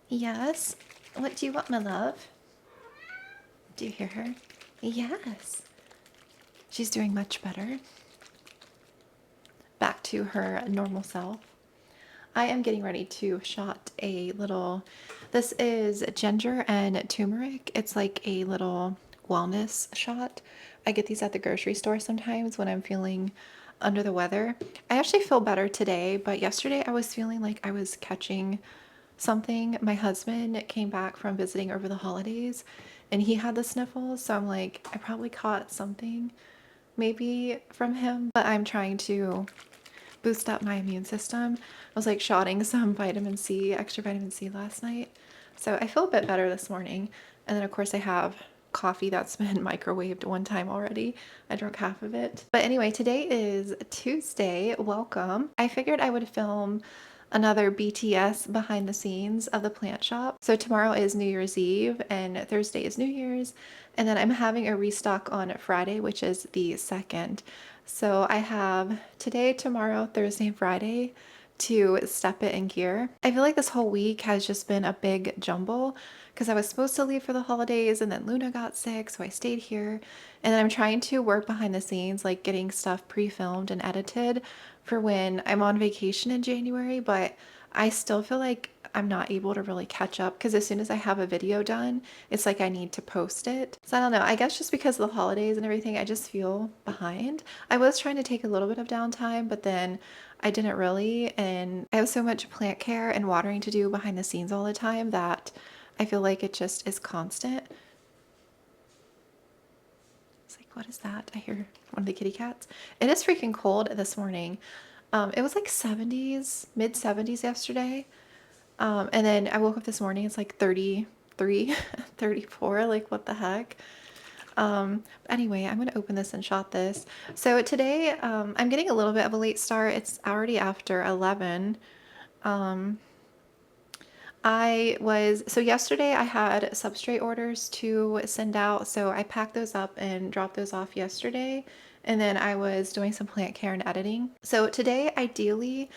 Yes. What do you want, my love? Do you hear her? Yes. She's doing much better. Back to her normal self. I am getting ready to shot a little, this is ginger and turmeric. It's like a little wellness shot. I get these at the grocery store sometimes when I'm feeling under the weather. I actually feel better today, but yesterday I was feeling like I was catching something. My husband came back from visiting over the holidays and he had the sniffles, so I'm like, I probably caught something maybe from him, but I'm trying to boost up my immune system. I was like shotting some vitamin C, extra vitamin C last night. So I feel a bit better this morning. And then of course I have coffee that's been microwaved one time already. I drank half of it. But anyway, today is Tuesday. Welcome. I figured I would film another BTS behind the scenes of the plant shop. So tomorrow is New Year's Eve and Thursday is New Year's. And then I'm having a restock on Friday, which is the 2nd. So I have today, tomorrow, Thursday, and Friday to step it in gear. I feel like this whole week has just been a big jumble because I was supposed to leave for the holidays and then Luna got sick, so I stayed here. And I'm trying to work behind the scenes, like getting stuff pre-filmed and edited for when I'm on vacation in January, but I still feel like I'm not able to really catch up because as soon as I have a video done, it's like I need to post it. So I don't know, I guess just because of the holidays and everything, I just feel behind. I was trying to take a little bit of downtime, but then I didn't really, and I have so much plant care and watering to do behind the scenes all the time that I feel like it just is constant. It's like, what is that? I hear one of the kitty cats. It is freaking cold this morning. It was like 70s, mid 70s yesterday. And then I woke up this morning, it's like 33, 34, like what the heck? But anyway, I'm gonna open this and shot this. So today, I'm getting a little bit of a late start. It's already after 11. So yesterday I had substrate orders to send out, so I packed those up and dropped those off yesterday. And then I was doing some plant care and editing. So today, ideally,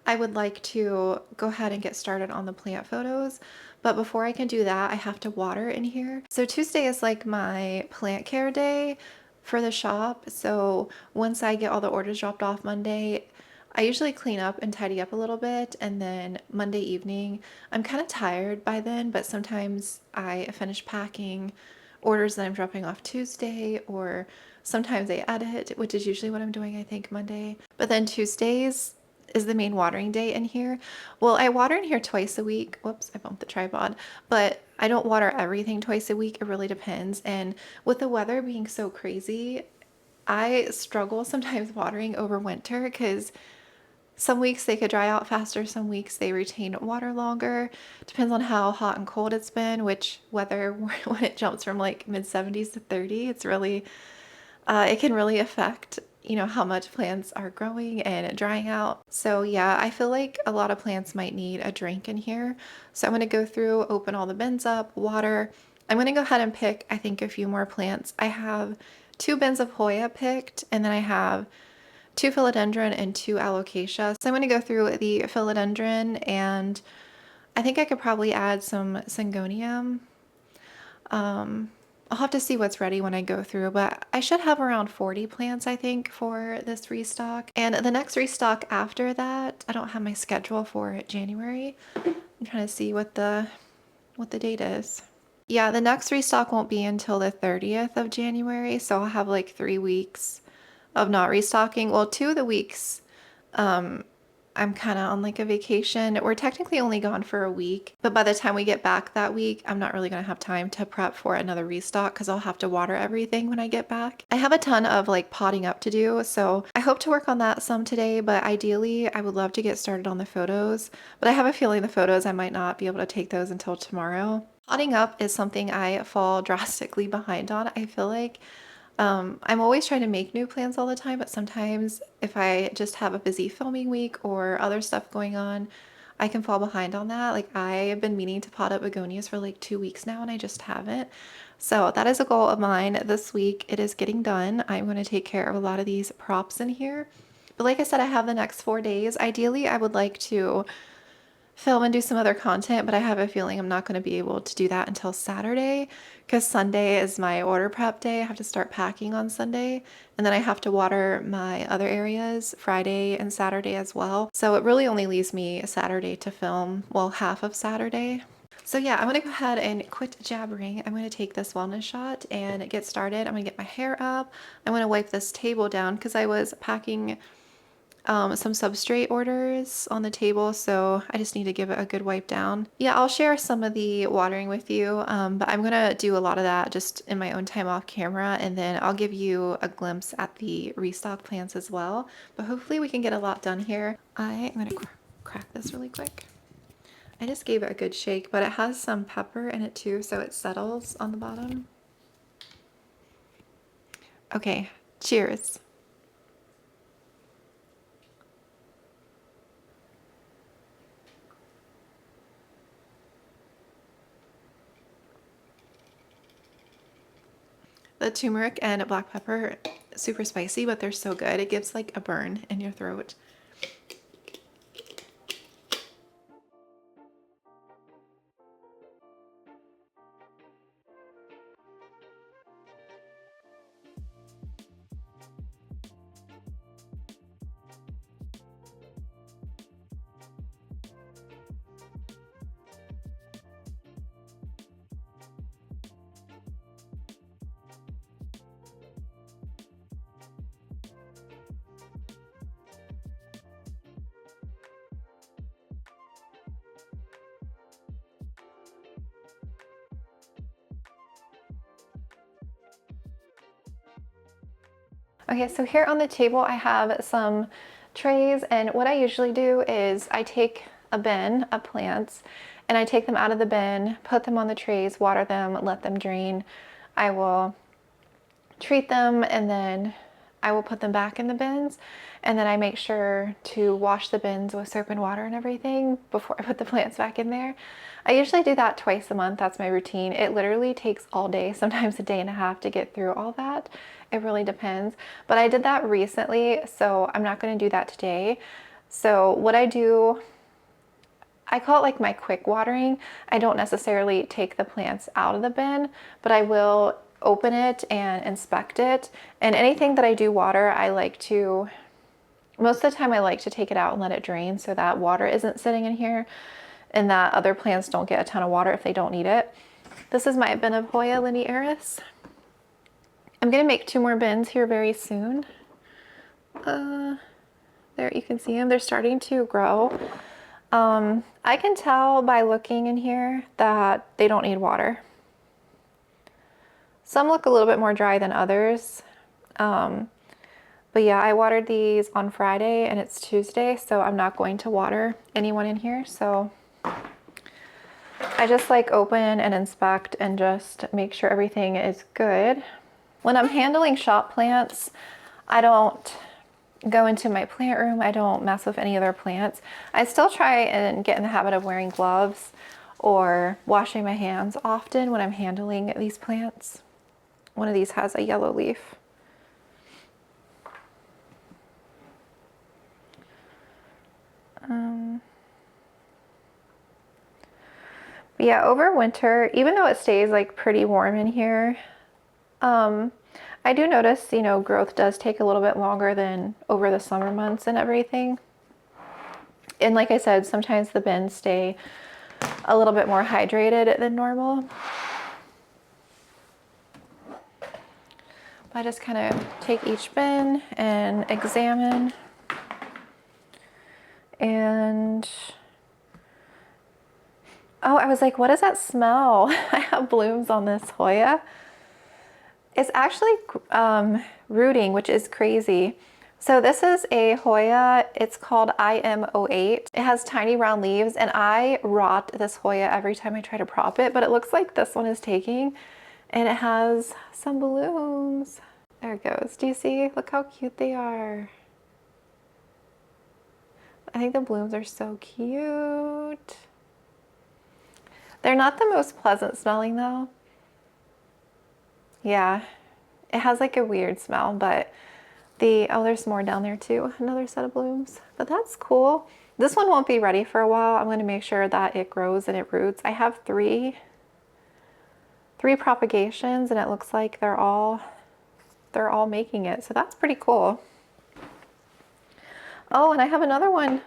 I would like to go ahead and get started on the plant photos. But before I can do that, I have to water in here. So Tuesday is like my plant care day for the shop. So once I get all the orders dropped off Monday, I usually clean up and tidy up a little bit, and then Monday evening, I'm kind of tired by then, but sometimes I finish packing orders that I'm dropping off Tuesday, or sometimes I edit, which is usually what I'm doing, I think, Monday. But then Tuesdays is the main watering day in here. Well, I water in here twice a week. Whoops, I bumped the tripod. But I don't water everything twice a week. It really depends. And with the weather being so crazy, I struggle sometimes watering over winter because some weeks they could dry out faster, some weeks they retain water longer. Depends on how hot and cold it's been, which weather when it jumps from like mid 70s to 30, it's really it can really affect, how much plants are growing and drying out. So yeah, I feel like a lot of plants might need a drink in here. So I'm going to go through, open all the bins up, water. I'm going to go ahead and pick, I think, a few more plants. I have 2 bins of hoya picked, and then I have 2 philodendron and 2 alocasia. So I'm going to go through the philodendron, and I think I could probably add some syngonium. I'll have to see what's ready when I go through, but I should have around 40 plants, I think, for this restock. And the next restock after that, I don't have my schedule for January. I'm trying to see what the date is. Yeah, the next restock won't be until the 30th of January, so I'll have like 3 weeks of not restocking. Well, 2 of the weeks, I'm kind of on like a vacation. We're technically only gone for a week, but by the time we get back that week, I'm not really going to have time to prep for another restock because I'll have to water everything when I get back. I have a ton of like potting up to do, so I hope to work on that some today, but ideally I would love to get started on the photos, but I have a feeling the photos I might not be able to take those until tomorrow. Potting up is something I fall drastically behind on. I feel like I'm always trying to make new plans all the time, but sometimes if I just have a busy filming week or other stuff going on, I can fall behind on that. Like I have been meaning to pot up begonias for like 2 weeks now and I just haven't. So that is a goal of mine this week. It is getting done. I'm going to take care of a lot of these props in here. But like I said, I have the next 4 days. Ideally, I would like to film and do some other content, but I have a feeling I'm not going to be able to do that until Saturday because Sunday is my order prep day. I have to start packing on Sunday, and then I have to water my other areas Friday and Saturday as well. So it really only leaves me a Saturday to film, well, half of Saturday. So yeah, I'm gonna go ahead and quit jabbering. I'm gonna take this wellness shot and get started. I'm gonna get my hair up. I'm gonna wipe this table down because I was packing some substrate orders on the table, so I just need to give it a good wipe down. Yeah, I'll share some of the watering with you, but I'm gonna do a lot of that just in my own time off camera, and then I'll give you a glimpse at the restock plants as well. But hopefully we can get a lot done here. I'm gonna crack this really quick. I just gave it a good shake, but it has some pepper in it too, so it settles on the bottom. Okay, cheers. The turmeric and black pepper, super spicy, but they're so good. It gives like a burn in your throat. Okay, so here on the table I have some trays, and what I usually do is I take a bin of plants and I take them out of the bin, put them on the trays, water them, let them drain. I will treat them, and then I will put them back in the bins, and then I make sure to wash the bins with soap and water and everything before I put the plants back in there. I usually do that twice a month. That's my routine. It literally takes all day, sometimes a day and a half to get through all that. It really depends. But I did that recently, so I'm not going to do that today. So what I do, I call it like my quick watering. I don't necessarily take the plants out of the bin, but I will open it and inspect it. And anything that I do water, I like to, most of the time I like to take it out and let it drain so that water isn't sitting in here and that other plants don't get a ton of water if they don't need it. This is my bin of Hoya linearis. I'm gonna make 2 more bins here very soon. There you can see them, they're starting to grow. I can tell by looking in here that they don't need water. Some look a little bit more dry than others. But yeah, I watered these on Friday and it's Tuesday, so I'm not going to water anyone in here. So I just like open and inspect and just make sure everything is good. When I'm handling shop plants, I don't go into my plant room. I don't mess with any other plants. I still try and get in the habit of wearing gloves or washing my hands often when I'm handling these plants. One of these has a yellow leaf. But yeah, over winter, even though it stays like pretty warm in here, I do notice, you know, growth does take a little bit longer than over the summer months and everything. And like I said, sometimes the bins stay a little bit more hydrated than normal. I just kind of take each bin and examine, and oh, I was like, what does that smell? I have blooms on this Hoya. It's actually rooting, which is crazy. So this is a Hoya, it's called IM08. It has tiny round leaves, and I rot this Hoya every time I try to prop it, but it looks like this one is taking, and it has some blooms. There it goes. Do you see? Look how cute they are. I think the blooms are so cute. They're not the most pleasant smelling though. Yeah, it has like a weird smell, but oh, there's more down there too. Another set of blooms, but that's cool. This one won't be ready for a while. I'm going to make sure that it grows and it roots. I have three propagations, and it looks like they're all making it. So that's pretty cool. Oh, and I have another one.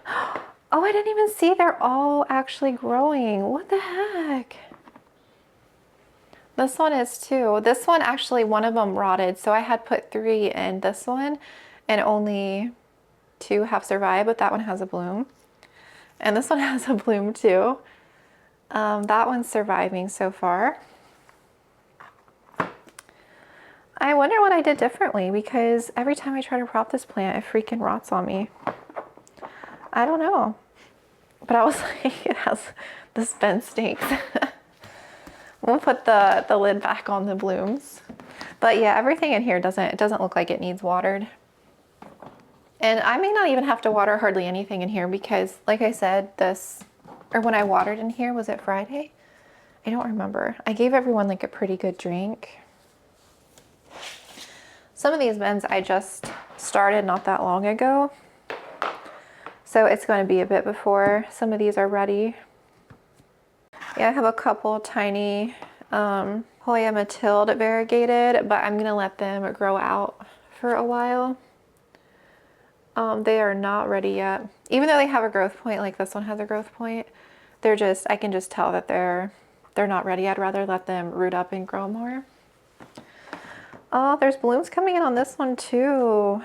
Oh, I didn't even see they're all actually growing. What the heck? This one is too. This one actually, one of them rotted. So I had put 3 in this one and only 2 have survived, but that one has a bloom. And this one has a bloom too. That one's surviving so far. I wonder what I did differently, because every time I try to prop this plant, it freaking rots on me. I don't know. But I was like, it has, this bend stinks. We'll put the lid back on the blooms. But yeah, everything in here doesn't look like it needs watered. And I may not even have to water hardly anything in here, because like I said, when I watered in here, was it Friday? I don't remember. I gave everyone like a pretty good drink. Some of these bins I just started not that long ago. So it's going to be a bit before some of these are ready. Yeah, I have a couple tiny Hoya Matilde variegated, but I'm going to let them grow out for a while. They are not ready yet. Even though they have a growth point, like this one has a growth point, I can just tell that they're not ready. I'd rather let them root up and grow more. Oh, there's blooms coming in on this one too.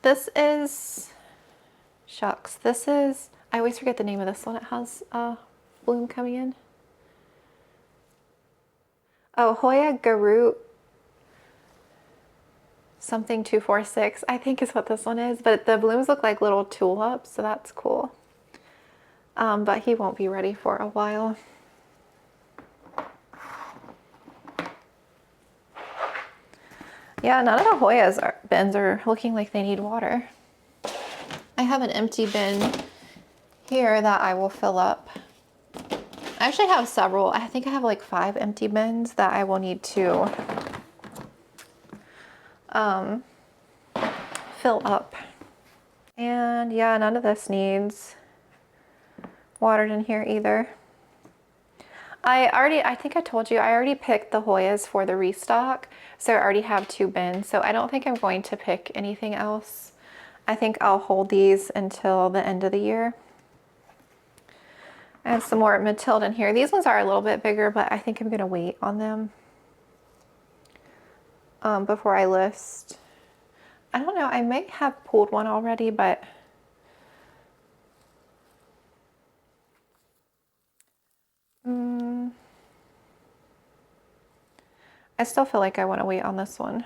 This is, shucks, I always forget the name of this one. It has a bloom coming in. Oh, Hoya Garut something 246, I think is what this one is. But the blooms look like little tulips, so that's cool. But he won't be ready for a while. Yeah, none of the Hoya's bins are looking like they need water. I have an empty bin here that I will fill up. I actually have several. I think I have like 5 empty bins that I will need to fill up. And yeah, none of this needs watered in here either. I think I told you, I already picked the Hoyas for the restock, so I already have 2 bins, so I don't think I'm going to pick anything else. I think I'll hold these until the end of the year. I have some more Matilde in here. These ones are a little bit bigger, but I think I'm going to wait on them before I list. I don't know, I may have pulled one already, but I still feel like I want to wait on this one.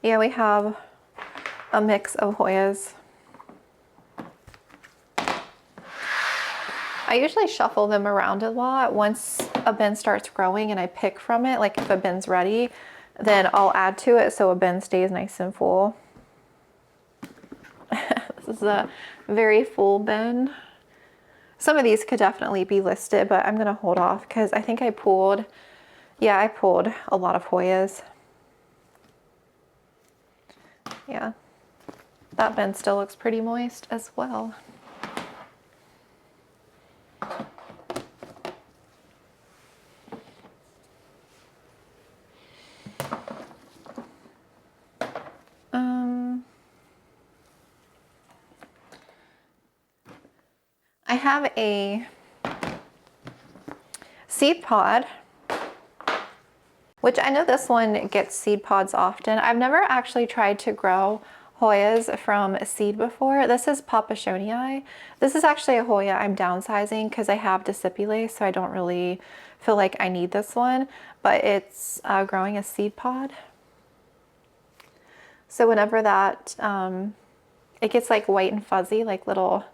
Yeah, we have a mix of Hoyas. I usually shuffle them around a lot. Once a bin starts growing and I pick from it, like if a bin's ready, then I'll add to it so a bin stays nice and full. This is a very full bin. Some of these could definitely be listed, but I'm gonna hold off because I think I pulled a lot of Hoyas. Yeah, that bin still looks pretty moist as well. I have a seed pod, which I know this one gets seed pods often. I've never actually tried to grow Hoyas from seed before. This is Papashonii. This is actually a Hoya I'm downsizing because I have discipulae, so I don't really feel like I need this one, but it's growing a seed pod. So whenever that, it gets like white and fuzzy, like little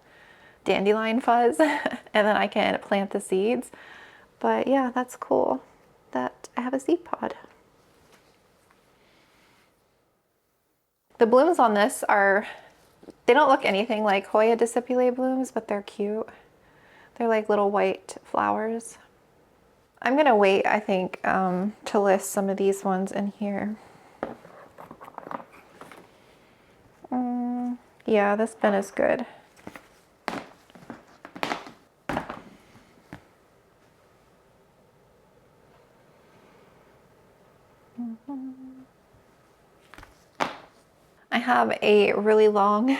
dandelion fuzz, and then I can plant the seeds. But yeah, that's cool that I have a seed pod. The blooms on this they don't look anything like Hoya discipulae blooms, but they're cute. They're like little white flowers. I'm gonna wait, I think, to list some of these ones in here. Yeah, this bin is good. I have a really long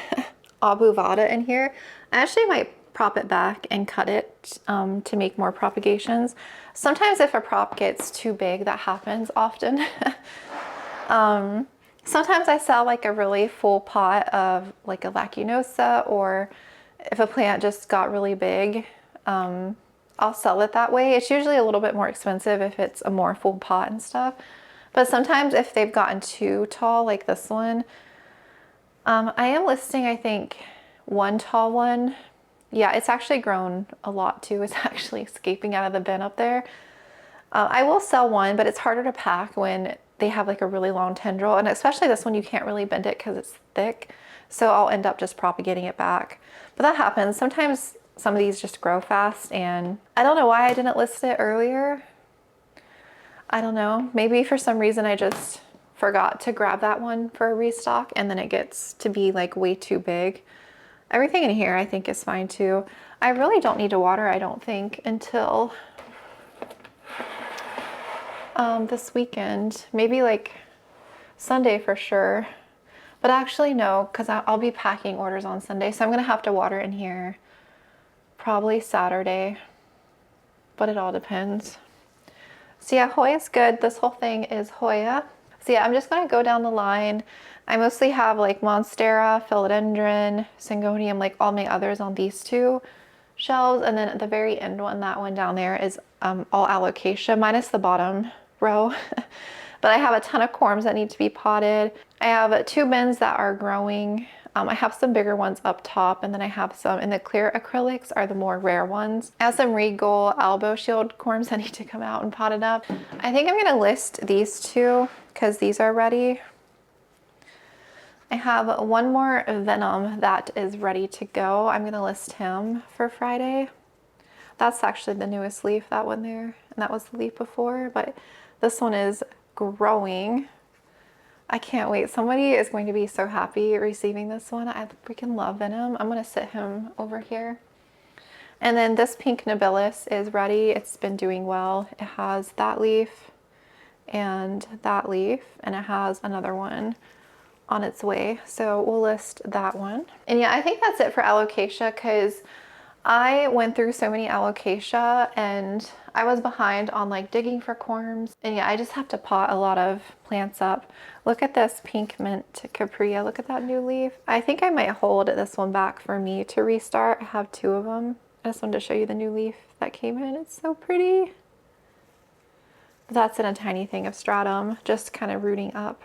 abuvada in here. I actually might prop it back and cut it to make more propagations. Sometimes if a prop gets too big, that happens often. Sometimes I sell like a really full pot of like a lacunosa, or if a plant just got really big, I'll sell it that way. It's usually a little bit more expensive if it's a more full pot and stuff. But sometimes if they've gotten too tall, like this one, I am listing, I think, one tall one. Yeah, it's actually grown a lot too. It's actually escaping out of the bin up there. I will sell one, but it's harder to pack when they have like a really long tendril, and especially this one, you can't really bend it because it's thick. So I'll end up just propagating it back. But that happens. Sometimes some of these just grow fast, and I don't know why I didn't list it earlier. I don't know. Maybe for some reason I just forgot to grab that one for a restock, and then it gets to be like way too big. Everything in here I think is fine too. I really don't need to water, I don't think, until this weekend. Maybe like Sunday for sure. But actually no, because I'll be packing orders on Sunday, so I'm gonna have to water in here probably Saturday, but it all depends. So yeah, Hoya is good. This whole thing is Hoya. So yeah, I'm just gonna go down the line. I mostly have like Monstera, Philodendron, Syngonium, like all my others on these two shelves. And then at the very end one, that one down there is all alocasia, minus the bottom row. But I have a ton of corms that need to be potted. I have 2 bins that are growing. I have some bigger ones up top, and then I have some in the clear acrylics are the more rare ones. I have some Regal elbow shield corms that need to come out and potted up. I think I'm gonna list these 2 because these are ready. I have one more Venom that is ready to go. I'm gonna list him for Friday. That's actually the newest leaf, that one there, and that was the leaf before, but this one is growing. I can't wait. Somebody is going to be so happy receiving this one. I freaking love Venom. I'm gonna sit him over here. And then this pink Nobilis is ready. It's been doing well. It has that leaf and that leaf, and it has another one on its way. So we'll list that one. And yeah, I think that's it for alocasia, because I went through so many alocasia and I was behind on like digging for corms. And yeah, I just have to pot a lot of plants up. Look at this pink mint capria. Look at that new leaf. I think I might hold this one back for me to restart. I have 2 of them. I just wanted to show you the new leaf that came in. It's so pretty. That's in a tiny thing of stratum, just kind of rooting up.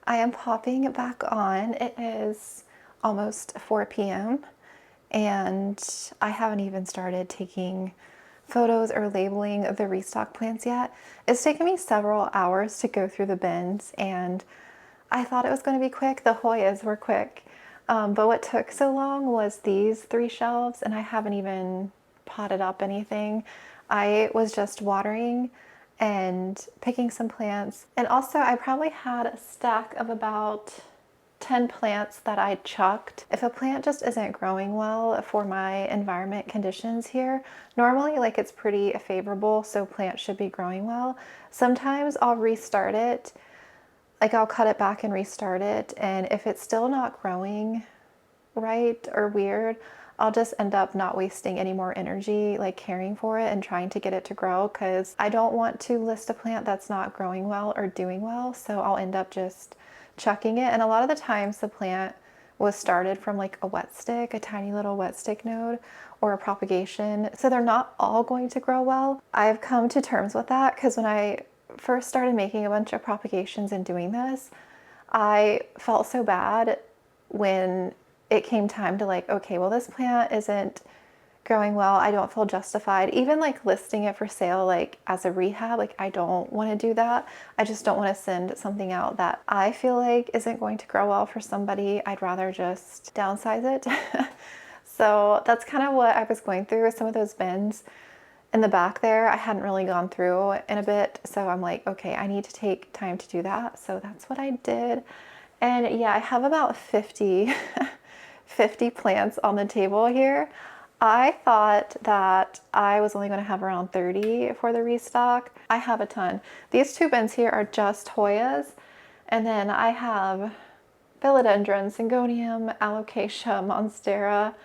I am popping it back on. It is almost 4 p.m. and I haven't even started taking photos or labeling the restock plants yet. It's taken me several hours to go through the bins, and I thought it was going to be quick. The Hoyas were quick, but what took so long was these 3 shelves, and I haven't even potted up anything. I was just watering and picking some plants. And also I probably had a stack of about 10 plants that I chucked. If a plant just isn't growing well for my environment conditions here, normally like it's pretty favorable, so plants should be growing well. Sometimes I'll restart it, like I'll cut it back and restart it, and if it's still not growing right or weird, I'll just end up not wasting any more energy like caring for it and trying to get it to grow, because I don't want to list a plant that's not growing well or doing well, so I'll end up just chucking it. And a lot of the times the plant was started from like a wet stick, a tiny little wet stick node, or a propagation, so they're not all going to grow well. I've come to terms with that, because when I first started making a bunch of propagations and doing this, I felt so bad when it came time to like, okay, well, this plant isn't growing well. I don't feel justified even like listing it for sale like as a rehab. Like I don't want to do that. I just don't want to send something out that I feel like isn't going to grow well for somebody. I'd rather just downsize it. So that's kind of what I was going through with some of those bins in the back there. I hadn't really gone through in a bit, so I'm like, okay, I need to take time to do that. So that's what I did. And yeah, I have about 50 plants on the table here. I thought that I was only going to have around 30 for the restock. I have a ton. These two bins here are just hoyas, and then I have philodendron, syngonium, alocasia, monstera,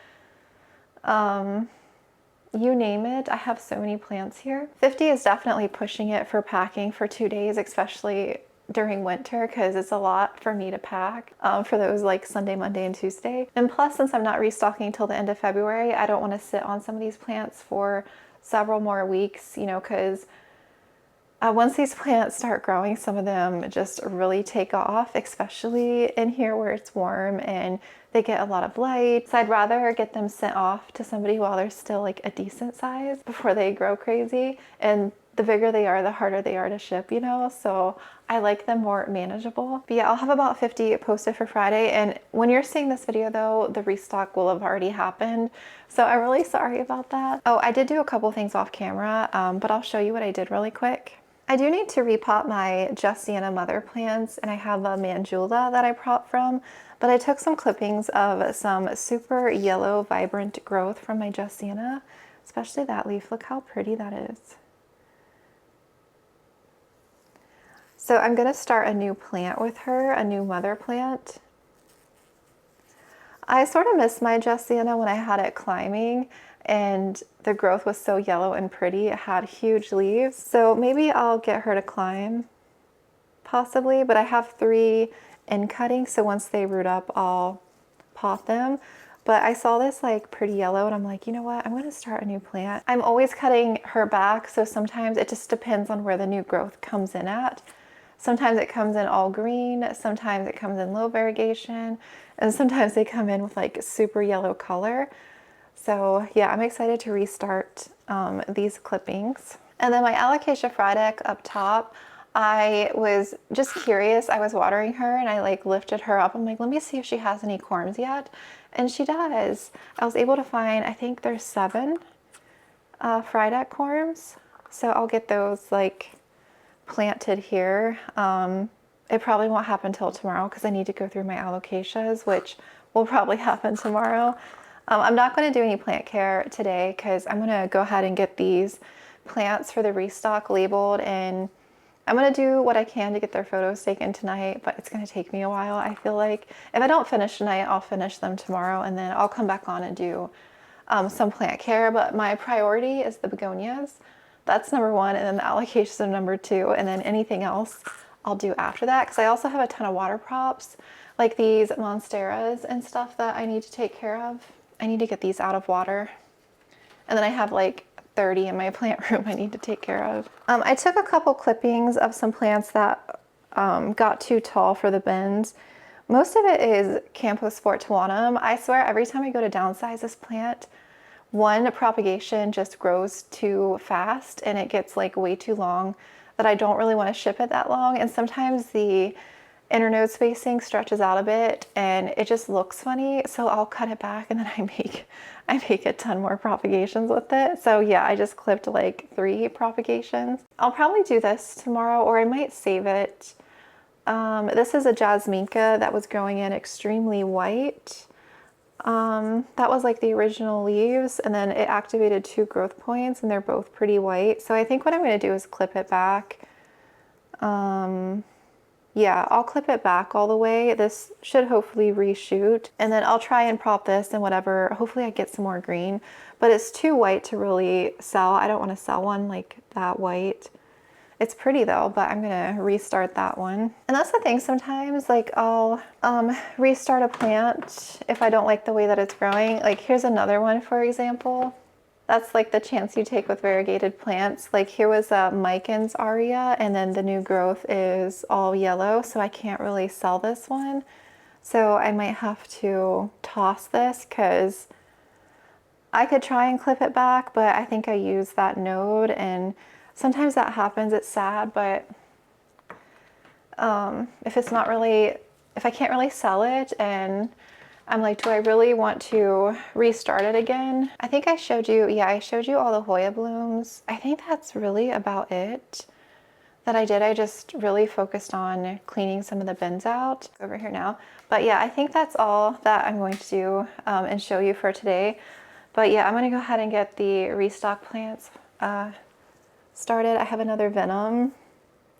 you name it. I have so many plants here. 50 is definitely pushing it for packing for 2 days, especially during winter, because it's a lot for me to pack for those like Sunday, Monday, and Tuesday. And plus, since I'm not restocking until the end of February, I don't want to sit on some of these plants for several more weeks, you know, because once these plants start growing, some of them just really take off, especially in here where it's warm and they get a lot of light. So I'd rather get them sent off to somebody while they're still like a decent size before they grow crazy. And the bigger they are, the harder they are to ship, you know? So I like them more manageable. But yeah, I'll have about 50 posted for Friday. And when you're seeing this video though, the restock will have already happened. So I'm really sorry about that. Oh, I did do a couple things off camera, but I'll show you what I did really quick. I do need to repot my Just Sienna mother plants, and I have a Mandula that I prop from, but I took some clippings of some super yellow vibrant growth from my Just Sienna, especially that leaf. Look how pretty that is. So I'm going to start a new plant with her, a new mother plant. I sort of missed my Just Sienna when I had it climbing, and the growth was so yellow and pretty. It had huge leaves. So maybe I'll get her to climb, possibly, but I have 3 in cuttings, so once they root up, I'll pot them. But I saw this like pretty yellow and I'm like, you know what? I'm going to start a new plant. I'm always cutting her back, so sometimes it just depends on where the new growth comes in at. Sometimes it comes in all green, sometimes it comes in low variegation, and sometimes they come in with like super yellow color. So yeah, I'm excited to restart these clippings. And then my alocasia frydek up top, I was just curious. I was watering her and I like lifted her up. I'm like, let me see if she has any corms yet. And she does. I was able to find, I think there's 7 frydek corms. So I'll get those like planted here. It probably won't happen till tomorrow because I need to go through my alocasias, which will probably happen tomorrow. I'm not going to do any plant care today because I'm going to go ahead and get these plants for the restock labeled, and I'm going to do what I can to get their photos taken tonight, but it's going to take me a while. I feel like if I don't finish tonight, I'll finish them tomorrow, and then I'll come back on and do some plant care. But my priority is the begonias. That's number 1, and then the alocasias are number 2, and then anything else I'll do after that, because I also have a ton of water props, like these monsteras and stuff that I need to take care of. I need to get these out of water. And then I have like 30 in my plant room I need to take care of. I took a couple clippings of some plants that got too tall for the bins. Most of it is Campos fortuanum. I swear every time I go to downsize this plant, one propagation just grows too fast and it gets like way too long that I don't really want to ship it that long. And sometimes the internode spacing stretches out a bit and it just looks funny, so I'll cut it back and then I make a ton more propagations with it. So yeah, I just clipped like 3 propagations. I'll probably do this tomorrow, or I might save it. This is a jasminca that was growing in extremely white. That was like the original leaves, and then it activated 2 growth points and they're both pretty white. So I think what I'm going to do is clip it back. Yeah, I'll clip it back all the way. This should hopefully reshoot, and then I'll try and prop this and whatever. Hopefully I get some more green, but it's too white to really sell. I don't want to sell one like that white. It's pretty though, but I'm gonna restart that one. And that's the thing, sometimes like I'll restart a plant if I don't like the way that it's growing. Like here's another one, for example. That's like the chance you take with variegated plants. Like here was a Mikens aria, and then the new growth is all yellow, so I can't really sell this one. So I might have to toss this because I could try and clip it back, but I think I used that node, and sometimes that happens. It's sad, but if it's not really, if I can't really sell it and I'm like, do I really want to restart it again? I think I showed you, yeah, I showed you all the Hoya blooms. I think that's really about it that I did. I just really focused on cleaning some of the bins out over here now. But yeah, I think that's all that I'm going to do and show you for today. But yeah, I'm gonna go ahead and get the restock plants started. I have another venom.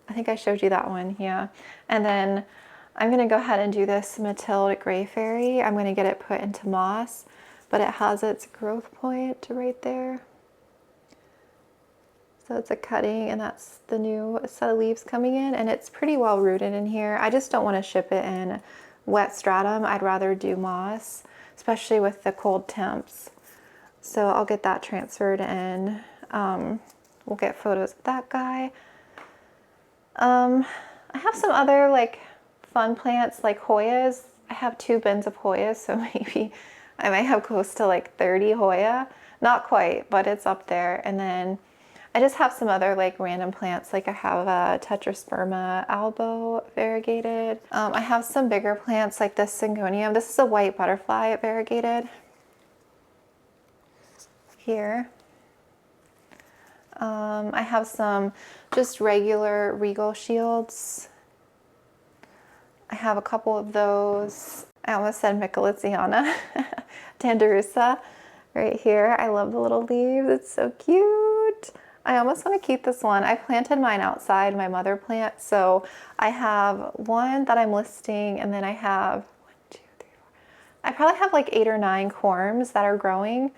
I think I showed you that one, yeah. And then I'm gonna go ahead and do this Matilde Gray Fairy. I'm gonna get it put into moss, but it has its growth point right there. So it's a cutting, and that's the new set of leaves coming in, and it's pretty well rooted in here. I just don't want to ship it in wet stratum. I'd rather do moss, especially with the cold temps. So I'll get that transferred, and we'll get photos of that guy. I have some other like fun plants like Hoyas. I have 2 bins of Hoyas, so maybe I might have close to like 30 Hoya. Not quite, but it's up there. And then I just have some other like random plants. Like I have a Tetrasperma albo variegated. I have some bigger plants like this Syngonium. This is a white butterfly variegated here. I have some just regular regal shields. I have a couple of those. I almost said Michelizziana, Tanderusa right here. I love the little leaves. It's so cute. I almost want to keep this one. I planted mine outside, my mother plant. So I have one that I'm listing, and then I have 1, 2, 3, 4. I probably have like 8 or 9 corms that are growing.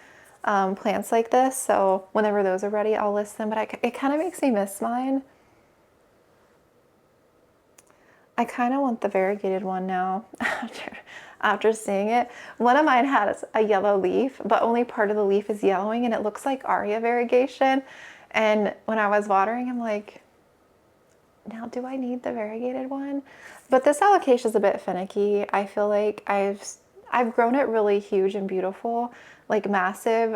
Plants like this, so whenever those are ready, I'll list them, but it kind of makes me miss mine. I kind of want the variegated one now after seeing it. One of mine has a yellow leaf, but only part of the leaf is yellowing, and it looks like aria variegation. And when I was watering, I'm like, now do I need the variegated one? But this alocasia is a bit finicky. I feel like I've grown it really huge and beautiful, like massive,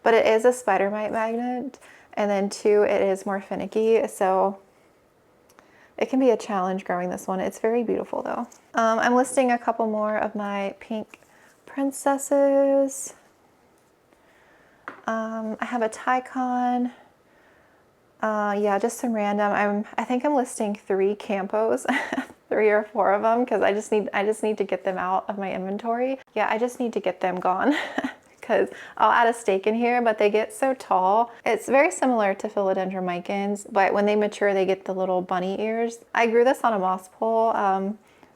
but it is a spider mite magnet, and then 2, it is more finicky, so it can be a challenge growing this one. It's very beautiful though. I'm listing a couple more of my pink princesses. I have a Tycon. Yeah, just some random. I think I'm listing 3 Campos, 3 or 4 of them, because I just need to get them out of my inventory. Yeah, I just need to get them gone because I'll add a stake in here, but they get so tall. It's very similar to philodendron micans, but when they mature, they get the little bunny ears. I grew this on a moss pole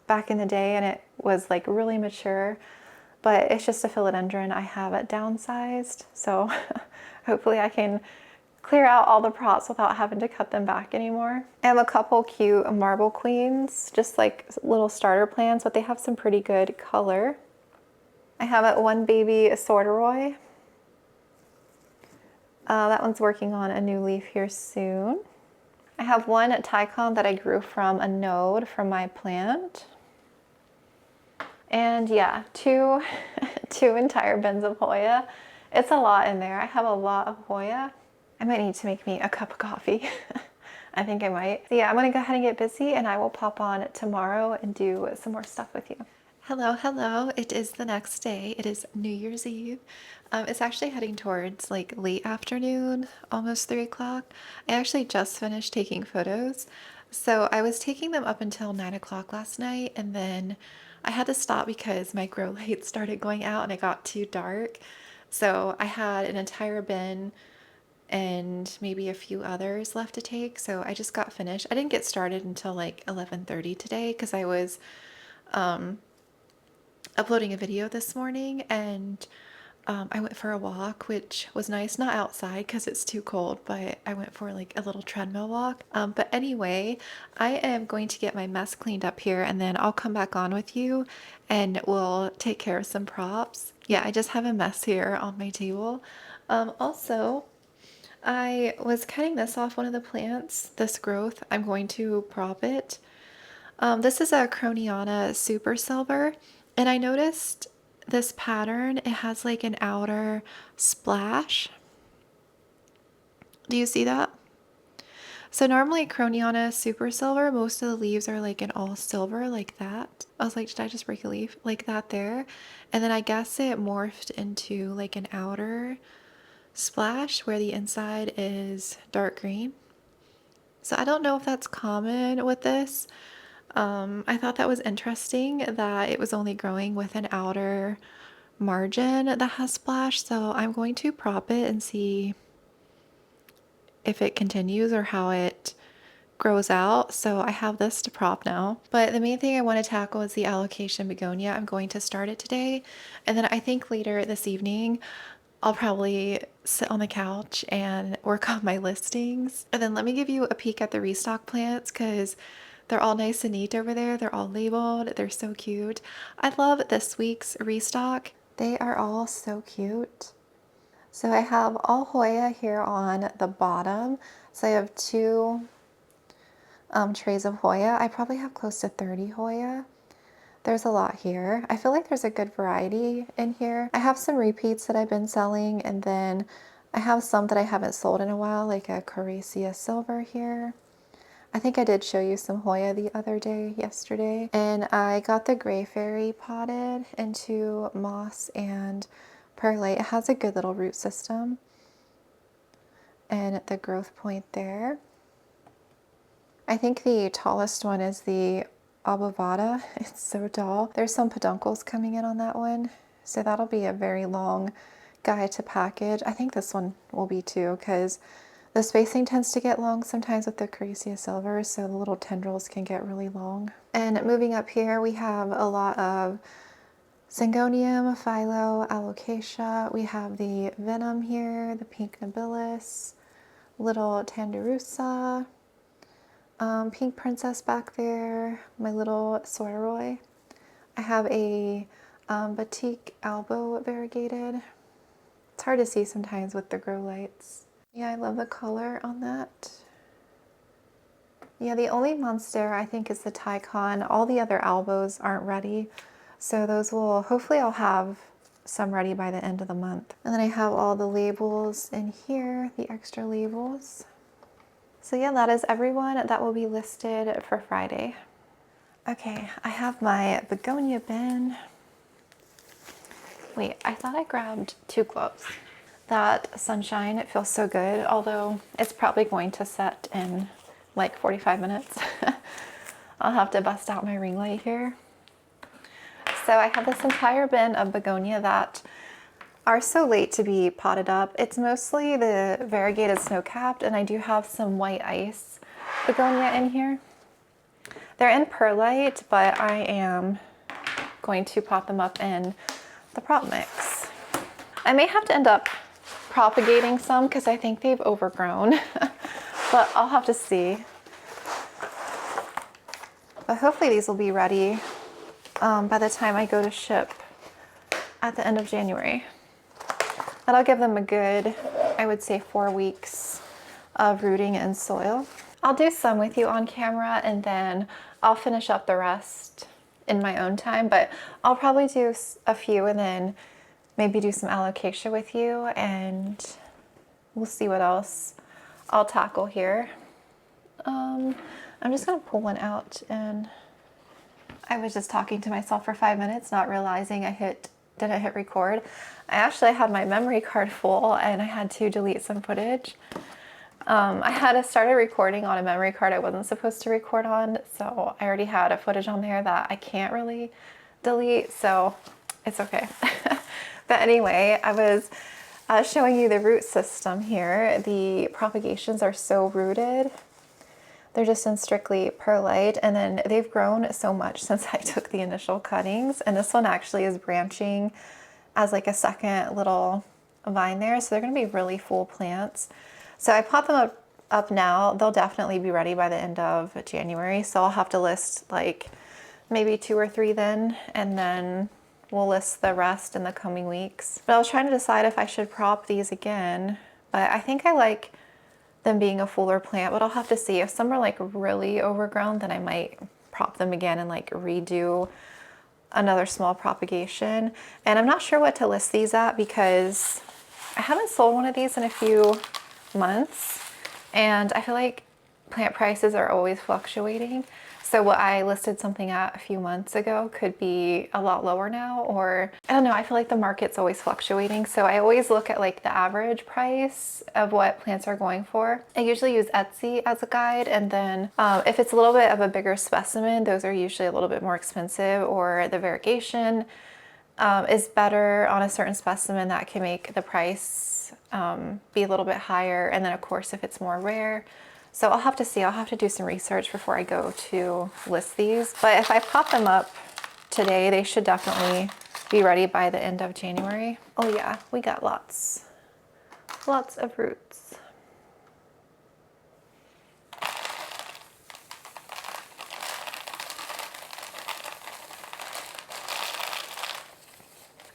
back in the day, and it was like really mature, but it's just a philodendron. I have it downsized, so hopefully I can clear out all the props without having to cut them back anymore. I have a couple cute marble queens, just like little starter plants, but they have some pretty good color. I have one baby Sorderoy. That one's working on a new leaf here soon. I have one Tycon that I grew from a node from my plant. And yeah, two entire bins of Hoya. It's a lot in there. I have a lot of Hoya. I might need to make me a cup of coffee. I think I might. So yeah, I'm gonna go ahead and get busy, and I will pop on tomorrow and do some more stuff with you. Hello. It is the next day. It is New Year's Eve. It's actually heading towards like late afternoon, almost 3 o'clock. I actually just finished taking photos. So I was taking them up until 9 o'clock last night, and then I had to stop because my grow lights started going out and it got too dark. So I had an entire bin and maybe a few others left to take. So I just got finished. I didn't get started until like 11:30 today because I was uploading a video this morning, and I went for a walk, which was nice. Not outside because it's too cold, but I went for like a little treadmill walk. But anyway, I am going to get my mess cleaned up here, and then I'll come back on with you and we'll take care of some props. Yeah, I just have a mess here on my table. Also, I was cutting this off one of the plants, this growth. I'm going to prop it. This is a Croniana Super Silver, and I noticed this pattern, it has like an outer splash. Do you see that? So normally Croniana super silver, most of the leaves are like an all silver like that. I was like, did I just break a leaf? Like that there. And then I guess it morphed into like an outer splash where the inside is dark green. So I don't know if that's common with this. I thought that was interesting that it was only growing with an outer margin that has splash. So I'm going to prop it and see if it continues or how it grows out. So I have this to prop now. But the main thing I want to tackle is the alocasia begonia. I'm going to start it today. And then I think later this evening, I'll probably sit on the couch and work on my listings. And then let me give you a peek at the restock plants because they're all nice and neat over there. They're all labeled. They're so cute. I love this week's restock. They are all so cute. So I have all hoya here on the bottom. So I have two trays of hoya. I probably have close to 30 hoya. There's a lot here. I feel like there's a good variety in here. I have some repeats that I've been selling, and then I have some that I haven't sold in a while, like a Coriacea silver here. I think I did show you some hoya the other day, yesterday. And I got the gray fairy potted into moss and perlite. It has a good little root system and the growth point there. I think the tallest one is the Abovada. It's so tall. There's some peduncles coming in on that one. So that'll be a very long guy to package. I think this one will be too, because the spacing tends to get long sometimes with the Coriacea silver, so the little tendrils can get really long. And moving up here, we have a lot of Syngonium, Philo, Alocasia. We have the Venom here, the Pink Nobilis, little Tanderusa, Pink Princess back there, my little Sororoy. I have a Batik Albo variegated. It's hard to see sometimes with the grow lights. Yeah, I love the color on that. Yeah, the only Monstera I think is the Tycon. All the other Albos aren't ready. So those will, hopefully I'll have some ready by the end of the month. And then I have all the labels in here, the extra labels. So yeah, that is everyone that will be listed for Friday. Okay, I have my begonia bin. Wait, I thought I grabbed two gloves. That sunshine, it feels so good, although it's probably going to set in like 45 minutes. I'll have to bust out my ring light here. So I have this entire bin of begonia that are so late to be potted up. It's mostly the variegated snow-capped, and I do have some white ice begonia in here. They're in perlite, but I am going to pot them up in the prop mix. I may have to end up propagating some because I think they've overgrown, but I'll have to see. But hopefully these will be ready by the time I go to ship at the end of January. That'll give them a good, I would say, 4 weeks of rooting in soil. I'll do some with you on camera and then I'll finish up the rest in my own time, but I'll probably do a few and then maybe do some alocasia with you, and we'll see what else I'll tackle here. I'm just gonna pull one out, and I was just talking to myself for 5 minutes, not realizing I didn't hit record. I actually had my memory card full and I had to delete some footage. I had started recording on a memory card I wasn't supposed to record on, so I already had a footage on there that I can't really delete, so it's okay. But anyway, I was showing you the root system here. The propagations are so rooted. They're just in strictly perlite, and then they've grown so much since I took the initial cuttings, and this one actually is branching as like a second little vine there, so they're going to be really full plants. So I pot them up now. They'll definitely be ready by the end of January, so I'll have to list like maybe 2 or 3 then, and then we'll list the rest in the coming weeks. But I was trying to decide if I should prop these again, but I think I like them being a fuller plant, but I'll have to see. If some are like really overgrown, then I might prop them again and like redo another small propagation. And I'm not sure what to list these at because I haven't sold one of these in a few months. And I feel like plant prices are always fluctuating. So what I listed something at a few months ago could be a lot lower now, or I don't know, I feel like the market's always fluctuating. So I always look at like the average price of what plants are going for. I usually use Etsy as a guide. And then if it's a little bit of a bigger specimen, those are usually a little bit more expensive, or the variegation is better on a certain specimen that can make the price be a little bit higher. And then of course, if it's more rare, so I'll have to see, I'll have to do some research before I go to list these. But if I pop them up today, they should definitely be ready by the end of January. Oh yeah, we got lots of roots.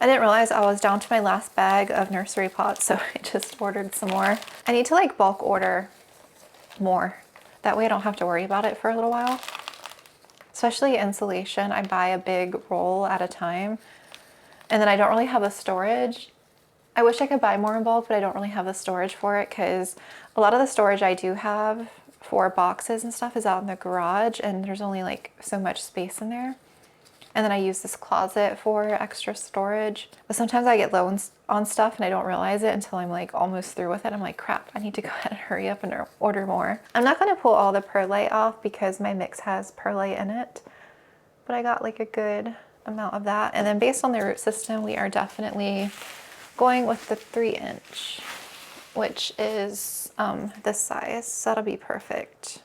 I didn't realize I was down to my last bag of nursery pots, so I just ordered some more. I need to like bulk order more. That way I don't have to worry about it for a little while. Especially insulation, I buy a big roll at a time, and then I don't really have the storage. I wish I could buy more in bulk, but I don't really have the storage for it because a lot of the storage I do have for boxes and stuff is out in the garage, and there's only like so much space in there. And then I use this closet for extra storage. But sometimes I get low on stuff and I don't realize it until I'm like almost through with it. I'm like, crap, I need to go ahead and hurry up and order more. I'm not gonna pull all the perlite off because my mix has perlite in it, but I got like a good amount of that. And then based on the root system, we are definitely going with the 3-inch, which is this size. So that'll be perfect.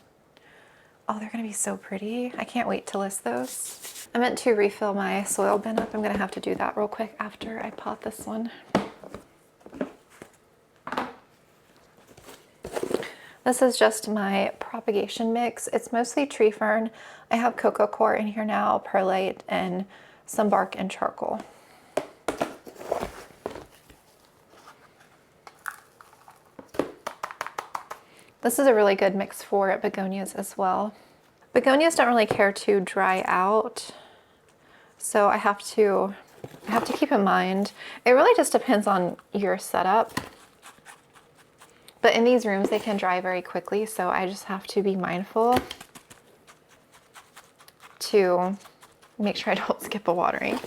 Oh, they're gonna be so pretty. I can't wait to list those. I meant to refill my soil bin up. I'm gonna have to do that real quick after I pot this one. This is just my propagation mix. It's mostly tree fern. I have cocoa coir in here now, perlite, and some bark and charcoal. This is a really good mix for begonias as well. Begonias don't really care to dry out, so I have to keep in mind, it really just depends on your setup. But in these rooms, they can dry very quickly, so I just have to be mindful to make sure I don't skip a watering.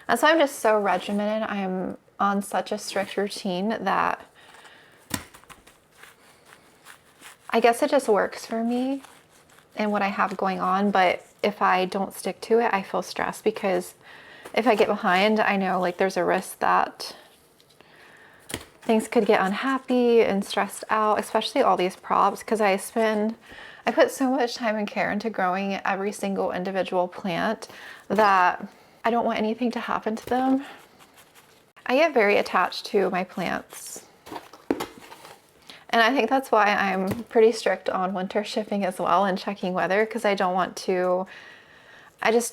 That's why I'm just so regimented. I'm on such a strict routine that I guess it just works for me and what I have going on. But if I don't stick to it, I feel stressed because if I get behind, I know like there's a risk that things could get unhappy and stressed out, especially all these props, because I put so much time and care into growing every single individual plant that I don't want anything to happen to them. I get very attached to my plants. And I think that's why I'm pretty strict on winter shipping as well and checking weather, because I just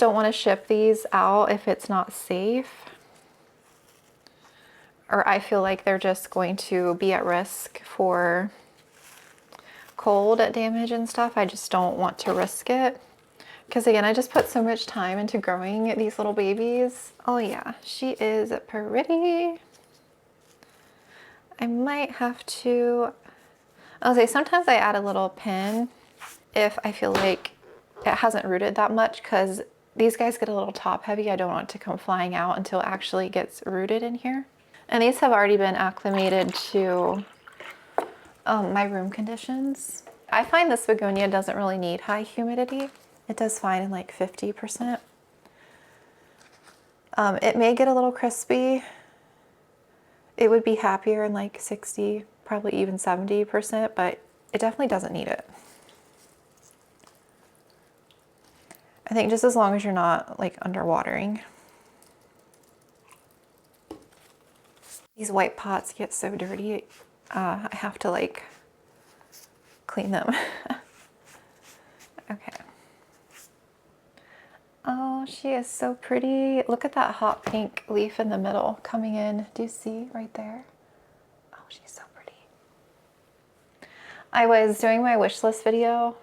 don't want to ship these out if it's not safe. Or I feel like they're just going to be at risk for cold damage and stuff. I just don't want to risk it. Because again, I just put so much time into growing these little babies. Oh yeah, she is pretty. I might have to, I'll say sometimes I add a little pin if I feel like it hasn't rooted that much, because these guys get a little top heavy. I don't want it to come flying out until it actually gets rooted in here. And these have already been acclimated to my room conditions. I find this begonia doesn't really need high humidity. It does fine in like 50%. It may get a little crispy. It would be happier in like 60, probably even 70%, but it definitely doesn't need it. I think just as long as you're not like underwatering. These white pots get so dirty. I have to like clean them. Okay. Oh, she is so pretty. Look at that hot pink leaf in the middle coming in. Do you see right there? Oh, she's so pretty. I was doing my wish list video.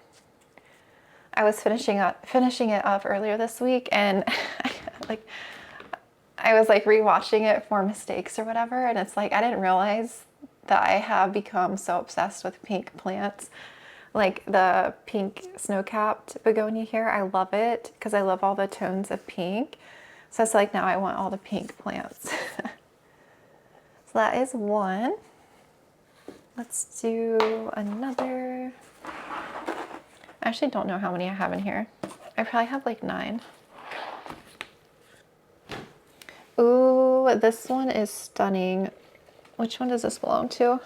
I was finishing it up earlier this week, and I was like rewatching it for mistakes or whatever, and it's like I didn't realize that I have become so obsessed with pink plants. Like the pink snow-capped begonia here, I love it because I love all the tones of pink. So it's like now I want all the pink plants. So that is one. Let's do another. I actually don't know how many I have in here. I probably have like 9. Ooh, this one is stunning. Which one does this belong to?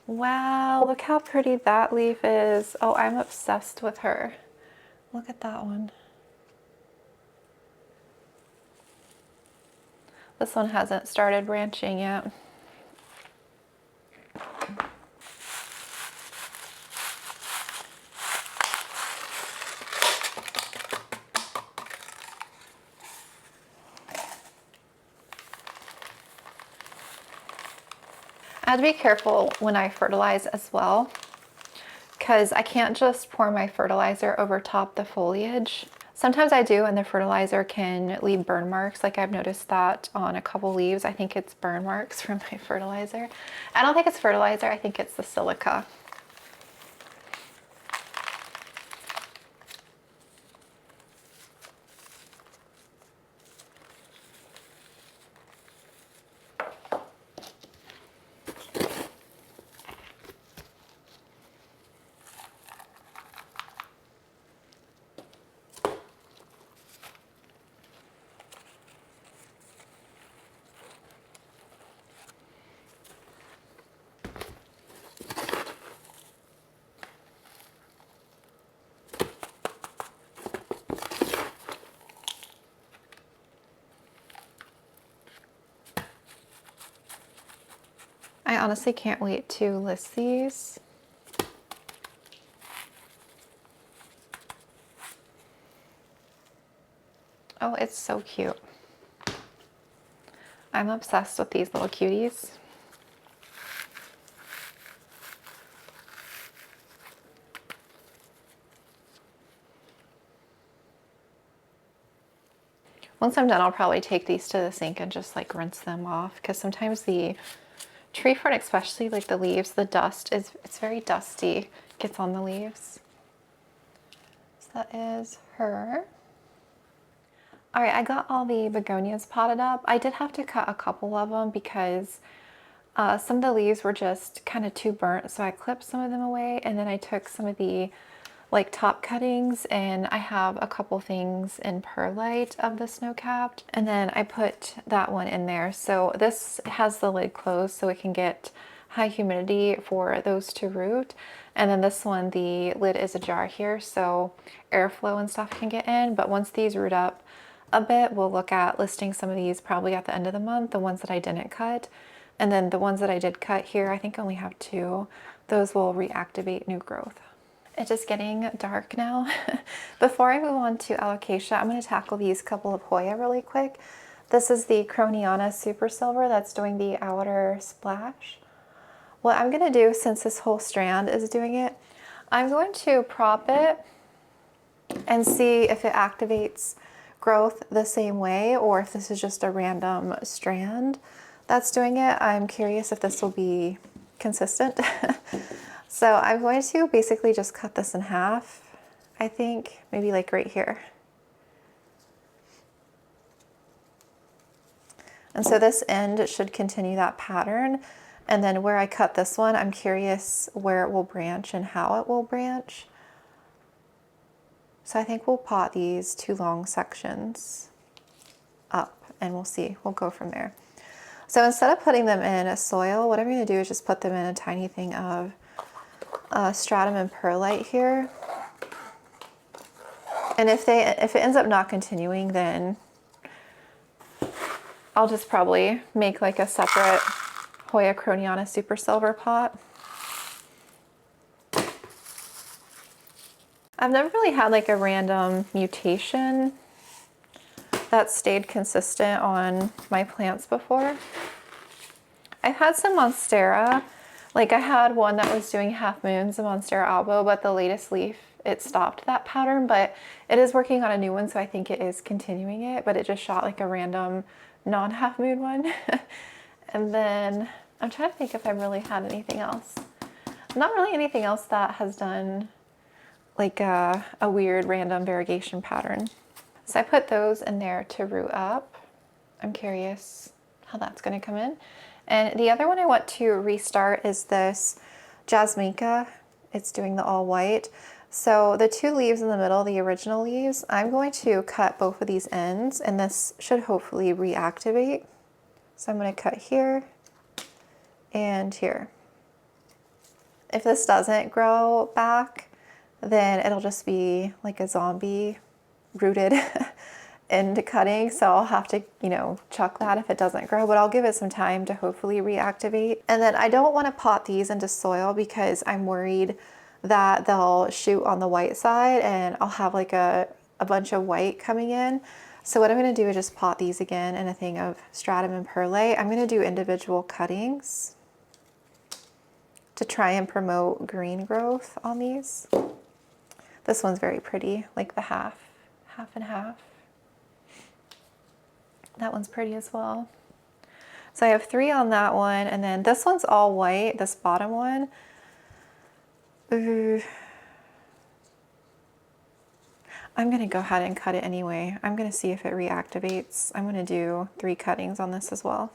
Wow, look how pretty that leaf is. Oh, I'm obsessed with her. Look at that one. This one hasn't started branching yet. I have to be careful when I fertilize as well, because I can't just pour my fertilizer over top the foliage. Sometimes I do, and the fertilizer can leave burn marks. Like I've noticed that on a couple leaves. I think it's burn marks from my fertilizer. I don't think it's fertilizer, I think it's the silica. I honestly can't wait to list these. Oh, it's so cute. I'm obsessed with these little cuties. Once I'm done, I'll probably take these to the sink and just like rinse them off, because sometimes the tree fern, especially like the leaves, the dust it's very dusty, gets on the leaves. So that is her. All right, I got all the begonias potted up. I did have to cut a couple of them because some of the leaves were just kind of too burnt, so I clipped some of them away, and then I took some of the like top cuttings, and I have a couple things in perlite of the snow-capped, and then I put that one in there. So this has the lid closed so it can get high humidity for those to root, and then this one, the lid is ajar here so airflow and stuff can get in. But once these root up a bit, we'll look at listing some of these probably at the end of the month, the ones that I didn't cut. And then the ones that I did cut here, I think I only have 2. Those will reactivate new growth. It's just getting dark now. Before I move on to alocasia, I'm going to tackle these couple of hoya really quick. This is the Croniana Super Silver that's doing the outer splash. What I'm going to do, since this whole strand is doing it, I'm going to prop it and see if it activates growth the same way, or if this is just a random strand that's doing it. I'm curious if this will be consistent. So I'm going to basically just cut this in half, I think, maybe like right here. And so this end should continue that pattern. And then where I cut this one, I'm curious where it will branch and how it will branch. So I think we'll pot these 2 long sections up, and we'll see. We'll go from there. So instead of putting them in a soil, what I'm going to do is just put them in a tiny thing of stratum and perlite here. And if it ends up not continuing, then I'll just probably make like a separate Hoya Croniana Super Silver pot. I've never really had like a random mutation that stayed consistent on my plants before. I've had some Monstera, Like I had one that was doing half moons, a Monstera albo, but the latest leaf, it stopped that pattern, but it is working on a new one, so I think it is continuing it, but it just shot like a random non-half moon one. And then I'm trying to think if I've really had anything else. Not really anything else that has done like a weird random variegation pattern. So I put those in there to root up. I'm curious how that's going to come in. And the other one I want to restart is this Jasminka. It's doing the all white. So the two leaves in the middle, the original leaves, I'm going to cut both of these ends, and this should hopefully reactivate. So I'm going to cut here and here. If this doesn't grow back, then it'll just be like a zombie rooted into cutting. So I'll have to, you know, chuck that if it doesn't grow, but I'll give it some time to hopefully reactivate. And then I don't want to pot these into soil because I'm worried that they'll shoot on the white side and I'll have like a bunch of white coming in. So what I'm going to do is just pot these again in a thing of stratum and perlite. I'm going to do individual cuttings to try and promote green growth on these. This one's very pretty, like the half and half. That one's pretty as well. So I have 3 on that one, and then this one's all white, this bottom one. Ooh. I'm gonna go ahead and cut it anyway. I'm gonna see if it reactivates. I'm gonna do 3 cuttings on this as well.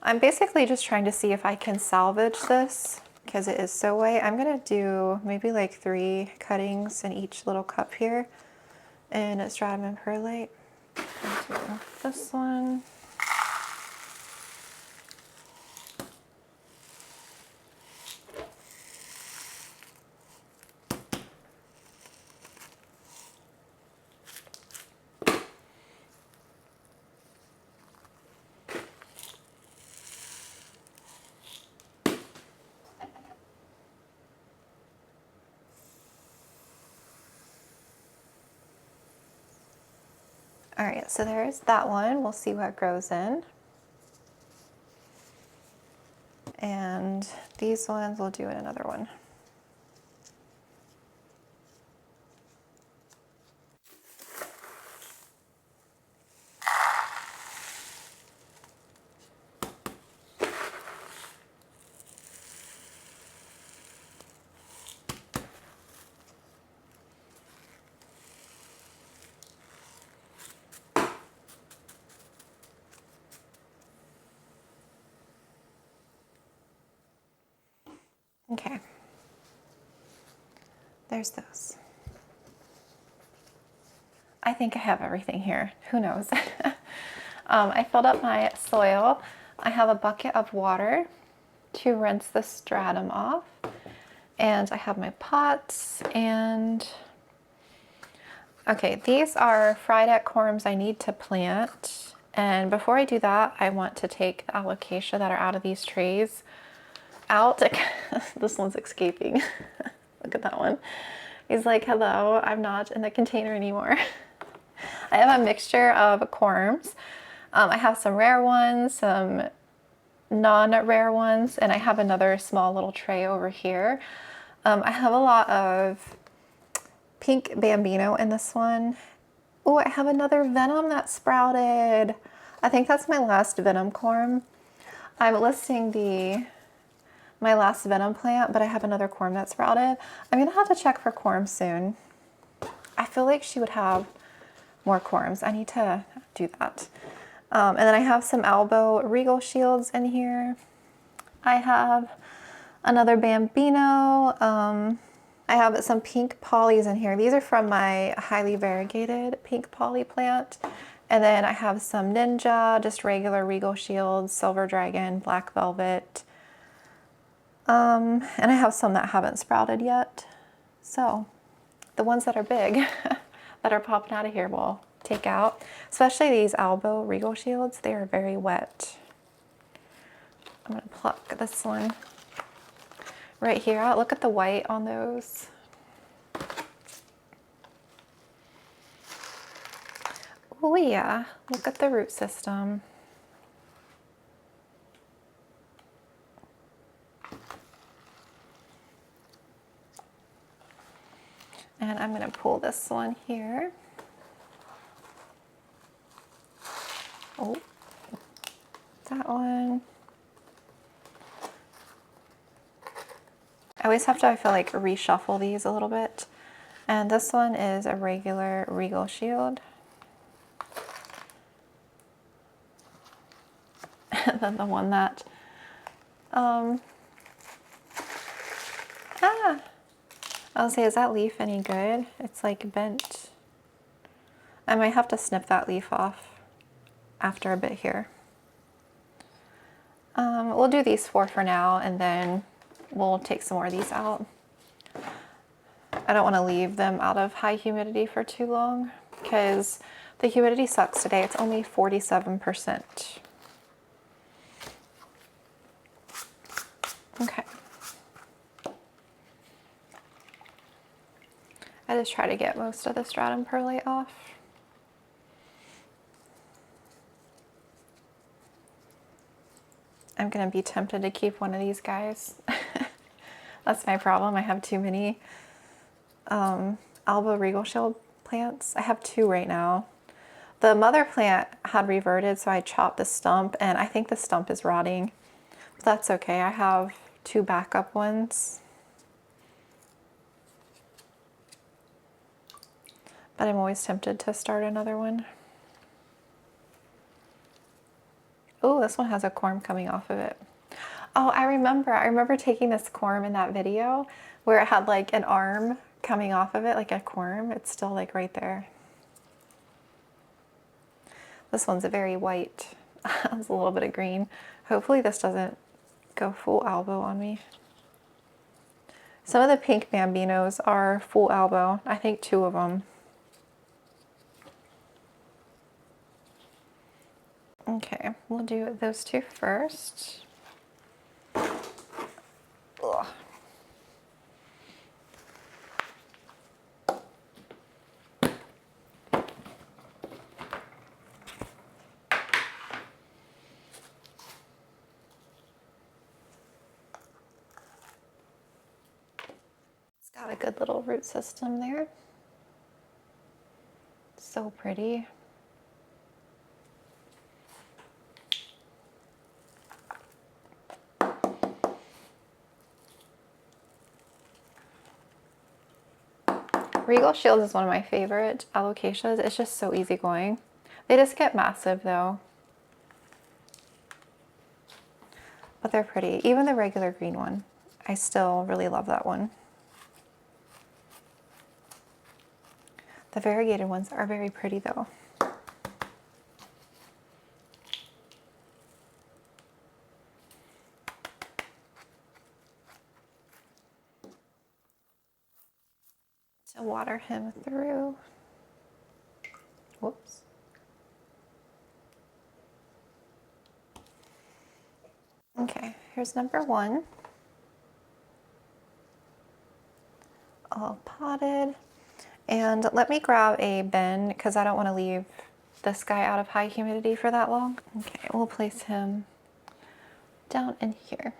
I'm basically just trying to see if I can salvage this because it is so white. I'm gonna do maybe like 3 cuttings in each little cup here in stratum and perlite. Do this one. All right, so there's that one. We'll see what grows in. And these ones we'll do in another one. Okay, there's those. I think I have everything here. Who knows? I filled up my soil. I have a bucket of water to rinse the stratum off. And I have my pots and... Okay, these are fried corms I need to plant. And before I do that, I want to take the alocasia that are out of these trays out. This one's escaping. Look at that one. He's like, hello, I'm not in the container anymore. I have a mixture of corms. I have some rare ones, some non-rare ones, and I have another small little tray over here. I have a lot of pink bambino in this one. Oh, I have another venom that sprouted. I think that's my last venom corm. I'm listing my last venom plant, but I have another corm that sprouted. I'm gonna have to check for corms soon. I feel like she would have more corms. I need to do that. And then I have some elbow regal shields in here. I have another bambino. I have some pink polys in here. These are from my highly variegated pink poly plant. And then I have some ninja, just regular regal shields, silver dragon, black velvet. And I have some that haven't sprouted yet. So the ones that are big that are popping out of here will take out, especially these elbow regal shields. They are very wet. I'm gonna pluck this one right here out. Look at the white on those. Oh yeah, look at the root system. And I'm going to pull this one here. Oh, that one. I always have to, I feel like, reshuffle these a little bit. And this one is a regular Regal Shield. And then the one that, I'll say, is that leaf any good? It's like bent. I might have to snip that leaf off after a bit here. We'll do these 4 for now, and then we'll take some more of these out. I don't want to leave them out of high humidity for too long because the humidity sucks today. It's only 47%. Okay. I just try to get most of the stratum perlite off. I'm gonna be tempted to keep one of these guys. That's my problem. I have too many Alba Regal Shield plants. I have 2 right now. The mother plant had reverted, so I chopped the stump, and I think the stump is rotting. But that's okay. I have 2 backup ones. But I'm always tempted to start another one. Oh, this one has a corm coming off of it. Oh, I remember taking this corm in that video where it had like an arm coming off of it, like a corm. It's still like right there. This one's a very white. It's a little bit of green. Hopefully this doesn't go full elbow on me. Some of the pink bambinos are full elbow. I think 2 of them. Okay, we'll do those 2 first. Ugh. It's got a good little root system there. So pretty. Regal Shield is one of my favorite alocasias. It's just so easygoing. They just get massive though. But they're pretty. Even the regular green one, I still really love that one. The variegated ones are very pretty though. To water him through. Whoops. Okay, here's number 1. All potted. And let me grab a bin because I don't want to leave this guy out of high humidity for that long. Okay, we'll place him down in here.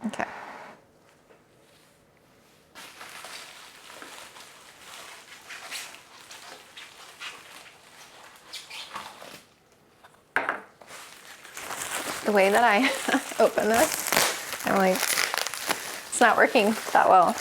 Okay. The way that I open this, I'm like, it's not working that well.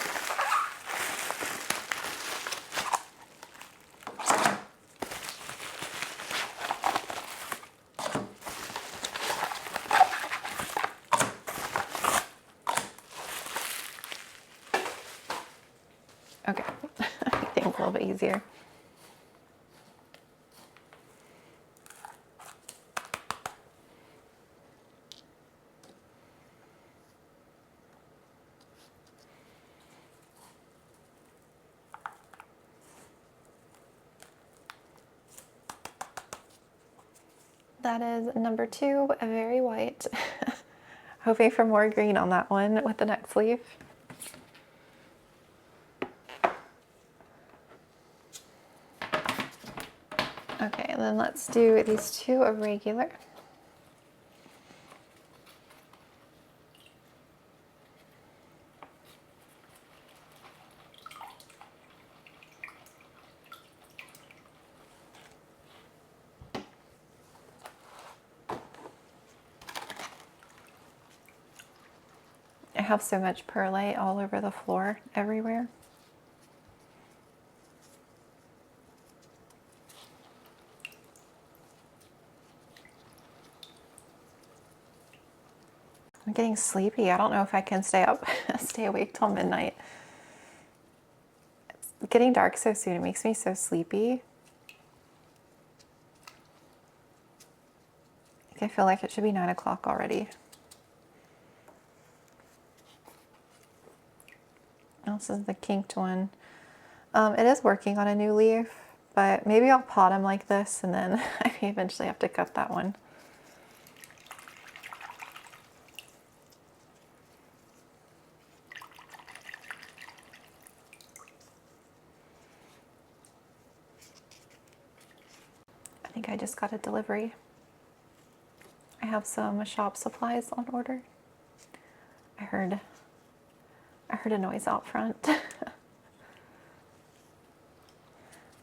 Okay, I think it's a little bit easier. That is number 2, very white. Hoping for more green on that one with the next leaf. Okay, and then let's do these two of regular. I have so much perlite all over the floor everywhere. I'm getting sleepy. I don't know if I can stay up, stay awake till midnight. It's getting dark so soon. It makes me so sleepy. I feel like it should be 9 o'clock already. This is the kinked one. It is working on a new leaf, but maybe I'll pot him like this and then I may eventually have to cut that one. I think I just got a delivery. I have some shop supplies on order. I heard a noise out front.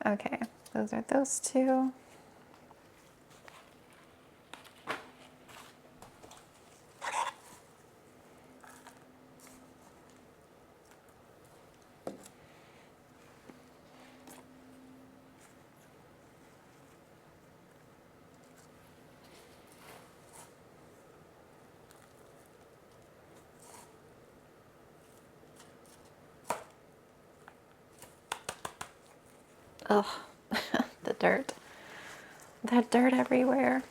Okay, those are those two. Ugh, the dirt. That dirt everywhere.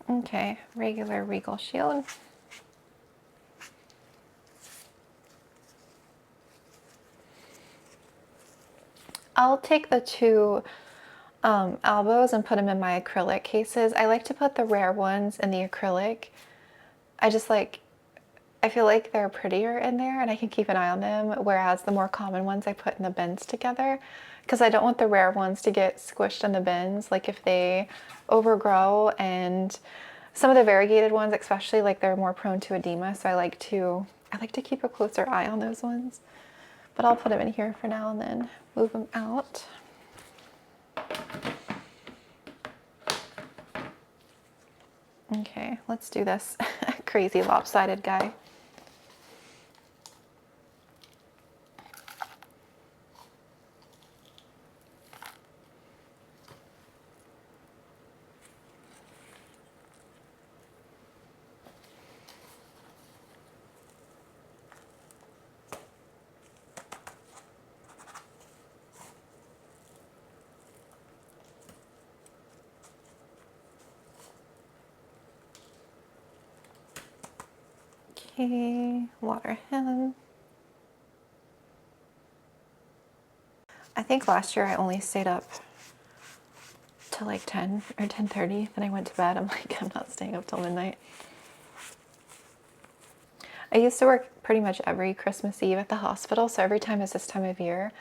Okay, regular Regal Shield. I'll take the two elbows and put them in my acrylic cases. I like to put the rare ones in the acrylic. I feel like they're prettier in there and I can keep an eye on them, whereas the more common ones I put in the bins together because I don't want the rare ones to get squished in the bins, like if they overgrow, and some of the variegated ones especially, like they're more prone to edema, so I like to keep a closer eye on those ones. But I'll put them in here for now and then move them out. Okay, let's do this crazy lopsided guy. Okay, water him. I think last year I only stayed up till like 10 or 10:30. Then I went to bed. I'm like, I'm not staying up till midnight. I used to work pretty much every Christmas Eve at the hospital, so every time it's this time of year,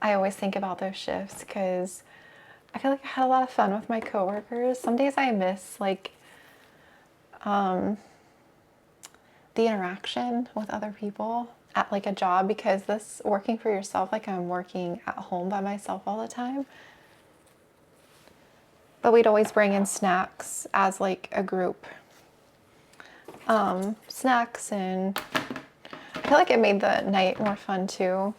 I always think about those shifts because I feel like I had a lot of fun with my coworkers. Some days I miss like the interaction with other people at like a job, because this working for yourself, like I'm working at home by myself all the time. But we'd always bring in snacks as like a group. Snacks, and I feel like it made the night more fun too.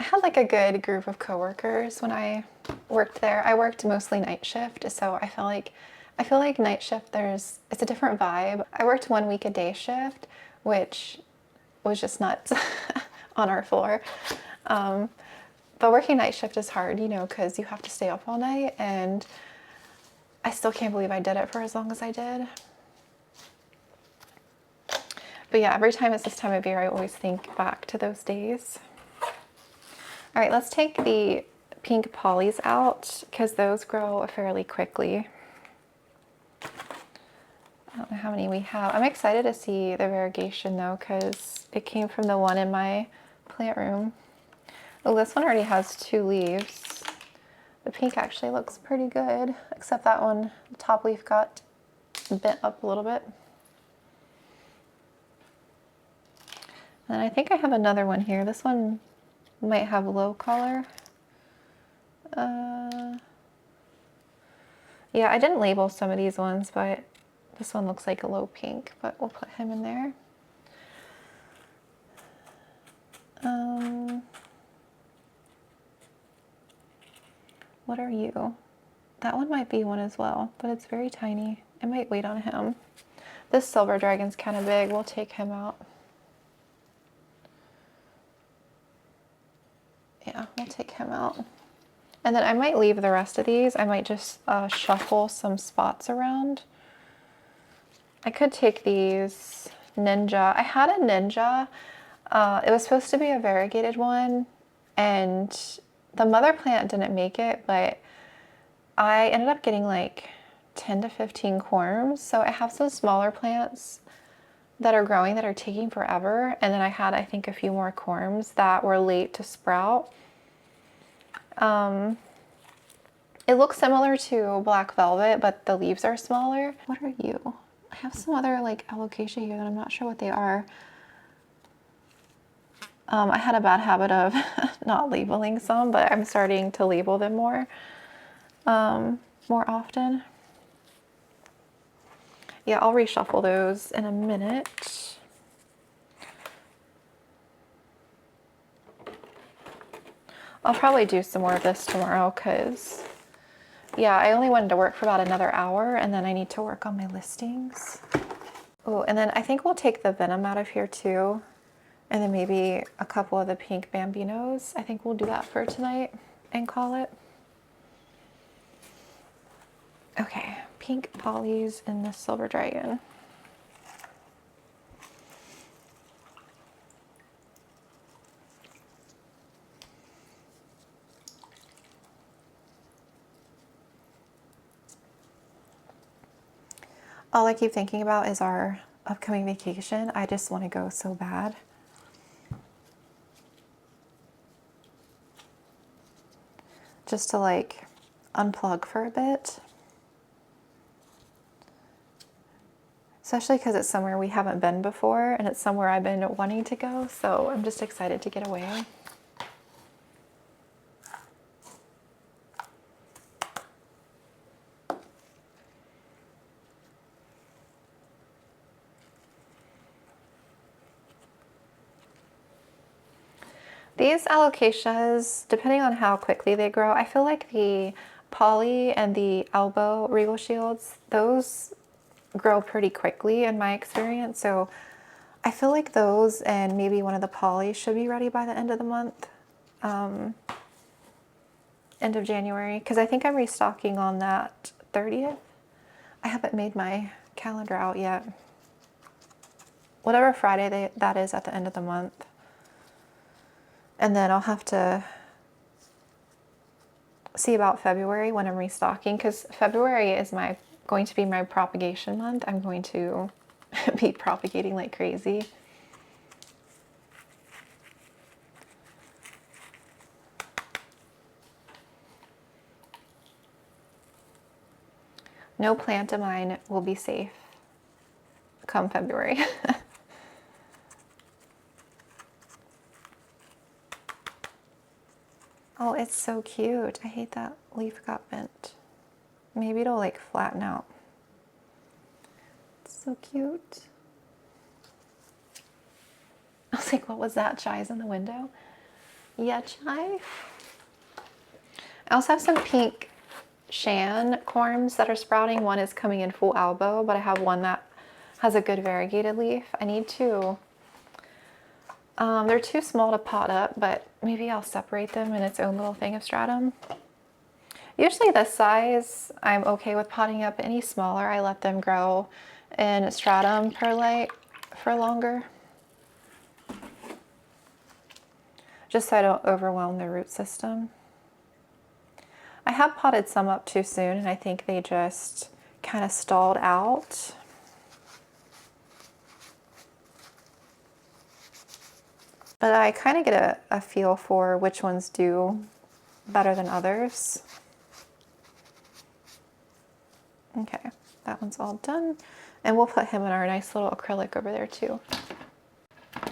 I had like a good group of coworkers when I worked there. I worked mostly night shift, so I feel like night shift, it's a different vibe. I worked 1 week a day shift, which was just nuts on our floor. But working night shift is hard, you know, because you have to stay up all night, and I still can't believe I did it for as long as I did. But yeah, every time it's this time of year, I always think back to those days. All right, let's take the pink polys out because those grow fairly quickly. I don't know how many we have. I'm excited to see the variegation though because it came from the one in my plant room. Oh, this one already has 2 leaves. The pink actually looks pretty good, except that one, the top leaf got bent up a little bit. And I think I have another one here. This one might have low color. Yeah, I didn't label some of these ones, but this one looks like a low pink, but we'll put him in there. What are you? That one might be one as well, but it's very tiny. I might wait on him. This silver dragon's kind of big. We'll take him out. Yeah, we'll take him out. And then I might leave the rest of these. I might just shuffle some spots around. I could take these Ninja. I had a Ninja. It was supposed to be a variegated one, and the mother plant didn't make it, but I ended up getting like 10 to 15 corms. So I have some smaller plants that are growing that are taking forever. And then I had, I think, a few more corms that were late to sprout. It looks similar to black velvet, but the leaves are smaller. What are you? I have some other like alocasia here that I'm not sure what they are. I had a bad habit of not labeling some, but I'm starting to label them more often. Yeah, I'll reshuffle those in a minute. I'll probably do some more of this tomorrow because, yeah, I only wanted to work for about another hour and then I need to work on my listings. Oh, and then I think we'll take the venom out of here too. And then maybe a couple of the pink bambinos. I think we'll do that for tonight and call it. Okay, pink polys and the silver dragon. All I keep thinking about is our upcoming vacation. I just want to go so bad. Just to like unplug for a bit. Especially because it's somewhere we haven't been before and it's somewhere I've been wanting to go. So I'm just excited to get away. These alocasias, depending on how quickly they grow, I feel like the poly and the elbow regal shields, those grow pretty quickly in my experience. So I feel like those and maybe one of the poly should be ready by the end of the month, end of January, because I think I'm restocking on that 30th. I haven't made my calendar out yet. Whatever Friday that is at the end of the month. And then I'll have to see about February when I'm restocking, because February is going to be my propagation month. I'm going to be propagating like crazy. No plant of mine will be safe come February. Oh, it's so cute. I hate that leaf got bent. Maybe it'll like flatten out. It's so cute. I was like, what was that? Chai's in the window? Yeah, Chai. I also have some pink Shan corms that are sprouting. One is coming in full elbow, but I have one that has a good variegated leaf. I need to, they're too small to pot up, but maybe I'll separate them in its own little thing of stratum. Usually this size, I'm okay with potting up. Any smaller, I let them grow in stratum perlite for longer, just so I don't overwhelm the root system. I have potted some up too soon, and I think they just kind of stalled out. But I kind of get a feel for which ones do better than others. Okay, that one's all done. And we'll put him in our nice little acrylic over there too.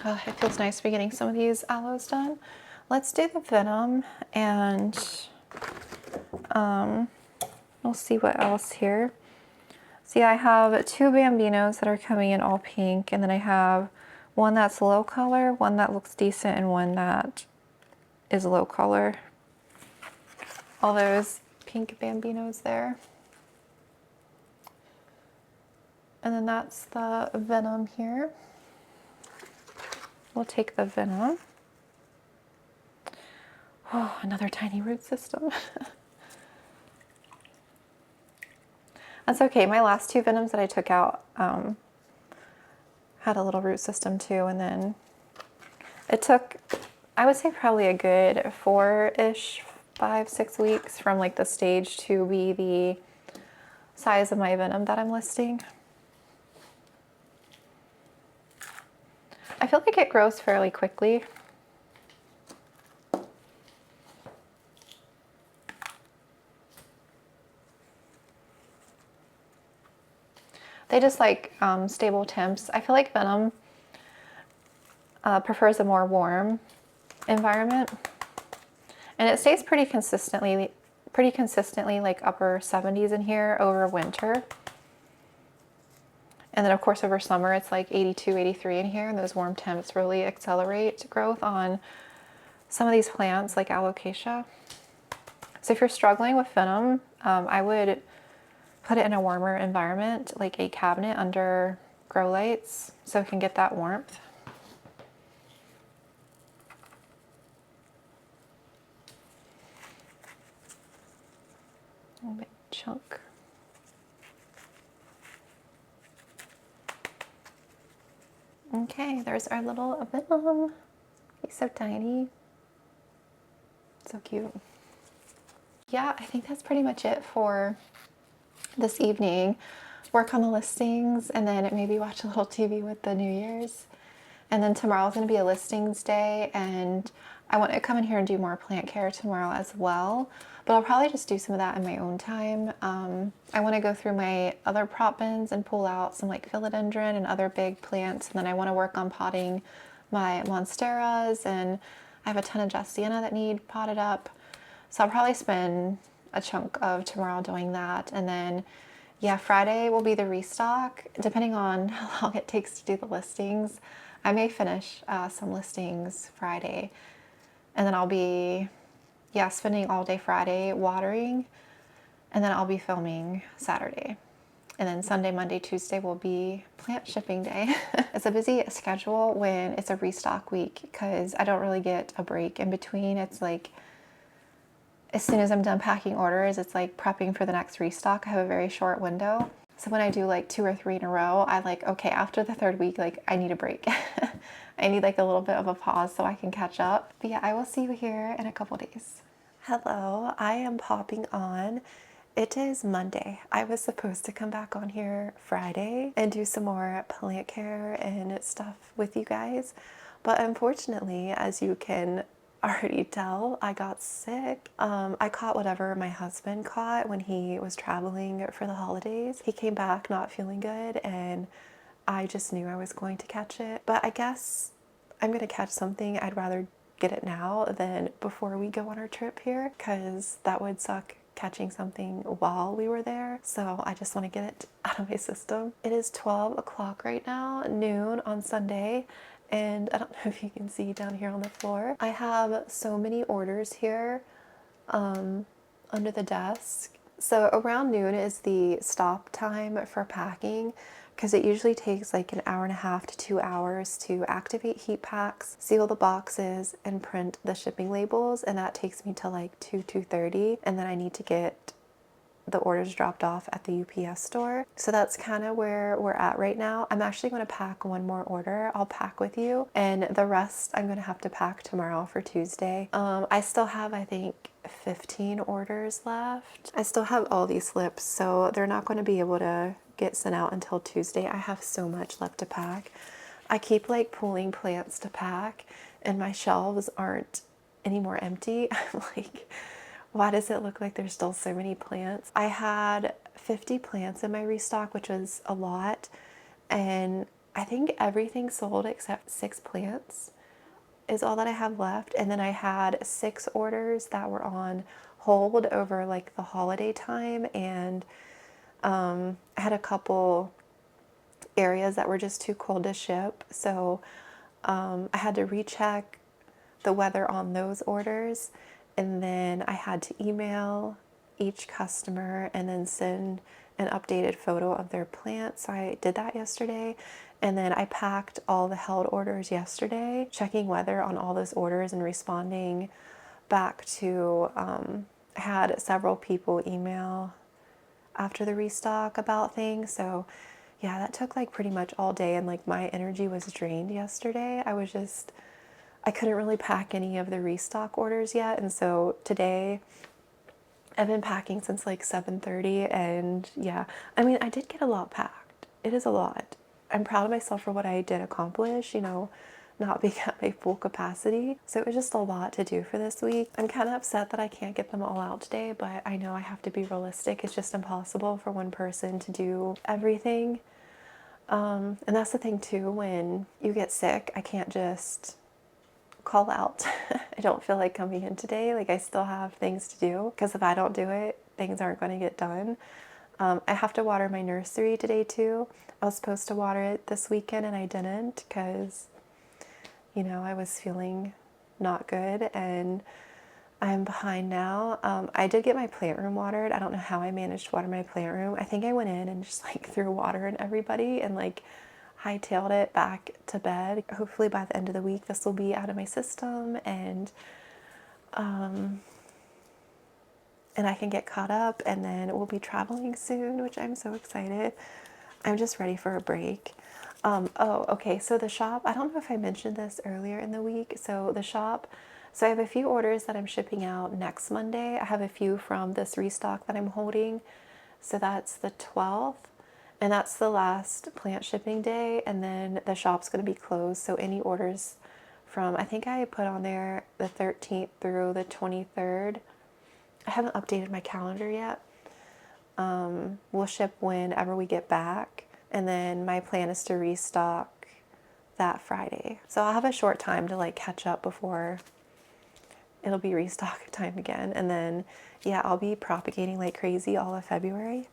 Oh, it feels nice to be getting some of these aloes done. Let's do the venom, and we'll see what else here. See, I have 2 bambinos that are coming in all pink, and then I have one that's low color, one that looks decent, and one that is low color. All those pink bambinos there. And then that's the venom here. We'll take the venom. Oh, another tiny root system. That's okay. My last 2 venoms that I took out had a little root system too, and then it took, I would say, probably a good 4-ish, 5-6 weeks from like the stage to be the size of my venom that I'm listing. I feel like it grows fairly quickly. They just like stable temps. I feel like venom prefers a more warm environment, and it stays pretty consistently like upper 70s in here over winter. And then of course over summer it's like 82, 83 in here, and those warm temps really accelerate growth on some of these plants like alocasia. So if you're struggling with venom, I would put it in a warmer environment, like a cabinet under grow lights, so it can get that warmth. A big chunk. Okay, there's our little venom. He's so tiny. So cute. Yeah, I think that's pretty much it for this evening. Work on the listings, and then maybe watch a little TV with the New Year's. And then tomorrow's going to be a listings day, and I want to come in here and do more plant care tomorrow as well. But I'll probably just do some of that in my own time. I want to go through my other prop bins and pull out some like philodendron and other big plants. And then I want to work on potting my monsteras, and I have a ton of Justiana that need potted up. So I'll probably spend a chunk of tomorrow doing that. And then, yeah, Friday will be the restock, depending on how long it takes to do the listings. I may finish some listings Friday, and then I'll be, yeah, spending all day Friday watering, and then I'll be filming Saturday. And then Sunday, Monday, Tuesday will be plant shipping day. It's a busy schedule when it's a restock week because I don't really get a break in between. It's like, as soon as I'm done packing orders, it's like prepping for the next restock. I have a very short window. So when I do like 2 or 3 in a row, I like, okay, after the 3rd week, like I need a break. I need like a little bit of a pause so I can catch up. But yeah, I will see you here in a couple days. Hello, I am popping on. It is Monday. I was supposed to come back on here Friday and do some more plant care and stuff with you guys. But unfortunately, as you can already tell, I got sick. I caught whatever my husband caught when he was traveling for the holidays. He came back not feeling good, and I just knew I was going to catch it. But I guess I'm gonna catch something. I'd rather get it now than before we go on our trip here, because that would suck catching something while we were there. So I just want to get it out of my system. It is 12 o'clock right now, noon on Sunday. And I don't know if you can see down here on the floor, I have so many orders here under the desk. So around noon is the stop time for packing, because it usually takes like an hour and a half to 2 hours to activate heat packs, seal the boxes, and print the shipping labels. And that takes me to like 2:30. And then I need to get the orders dropped off at the UPS store. So that's kind of where we're at right now. I'm actually going to pack one more order. I'll pack with you, and the rest I'm going to have to pack tomorrow for Tuesday. I still have, I think, 15 orders left. I still have all these slips, so they're not going to be able to get sent out until Tuesday. I have so much left to pack. I keep like pulling plants to pack, and my shelves aren't anymore empty. I'm like, why does it look like there's still so many plants? I had 50 plants in my restock, which was a lot, and I think everything sold except 6 plants is all that I have left. And then I had 6 orders that were on hold over like the holiday time, and I had a couple areas that were just too cold to ship, so I had to recheck the weather on those orders, and then I had to email each customer and then send an updated photo of their plant. So I did that yesterday, and then I packed all the held orders yesterday, checking weather on all those orders and responding back to I had several people email after the restock about things. So yeah, that took like pretty much all day, and like my energy was drained yesterday. I couldn't really pack any of the restock orders yet, and so today I've been packing since like 7:30, and yeah, I mean, I did get a lot packed. It is a lot. I'm proud of myself for what I did accomplish, you know, not being at my full capacity. So it was just a lot to do for this week. I'm kind of upset that I can't get them all out today, but I know I have to be realistic. It's just impossible for one person to do everything. And that's the thing too, when you get sick, I can't just call out. I don't feel like coming in today. Like, I still have things to do, because if I don't do it, things aren't going to get done. I have to water my nursery today too. I was supposed to water it this weekend and I didn't, because, you know, I was feeling not good and I'm behind now. I did get my plant room watered. I don't know how I managed to water my plant room. I think I went in and just like threw water in everybody and like hightailed it back to bed. Hopefully by the end of the week this will be out of my system, and I can get caught up, and then we'll be traveling soon, which I'm so excited. I'm just ready for a break. Oh, okay, so the shop, I don't know if I mentioned this earlier in the week. So the shop, so I have a few orders that I'm shipping out next Monday. I have a few from this restock that I'm holding. So that's the 12th. And that's the last plant shipping day, and then the shop's going to be closed. So any orders from, I think I put on there the 13th through the 23rd. I haven't updated my calendar yet. We'll ship whenever we get back, and then my plan is to restock that Friday. So I'll have a short time to like catch up before it'll be restock time again. And then yeah, I'll be propagating like crazy all of February.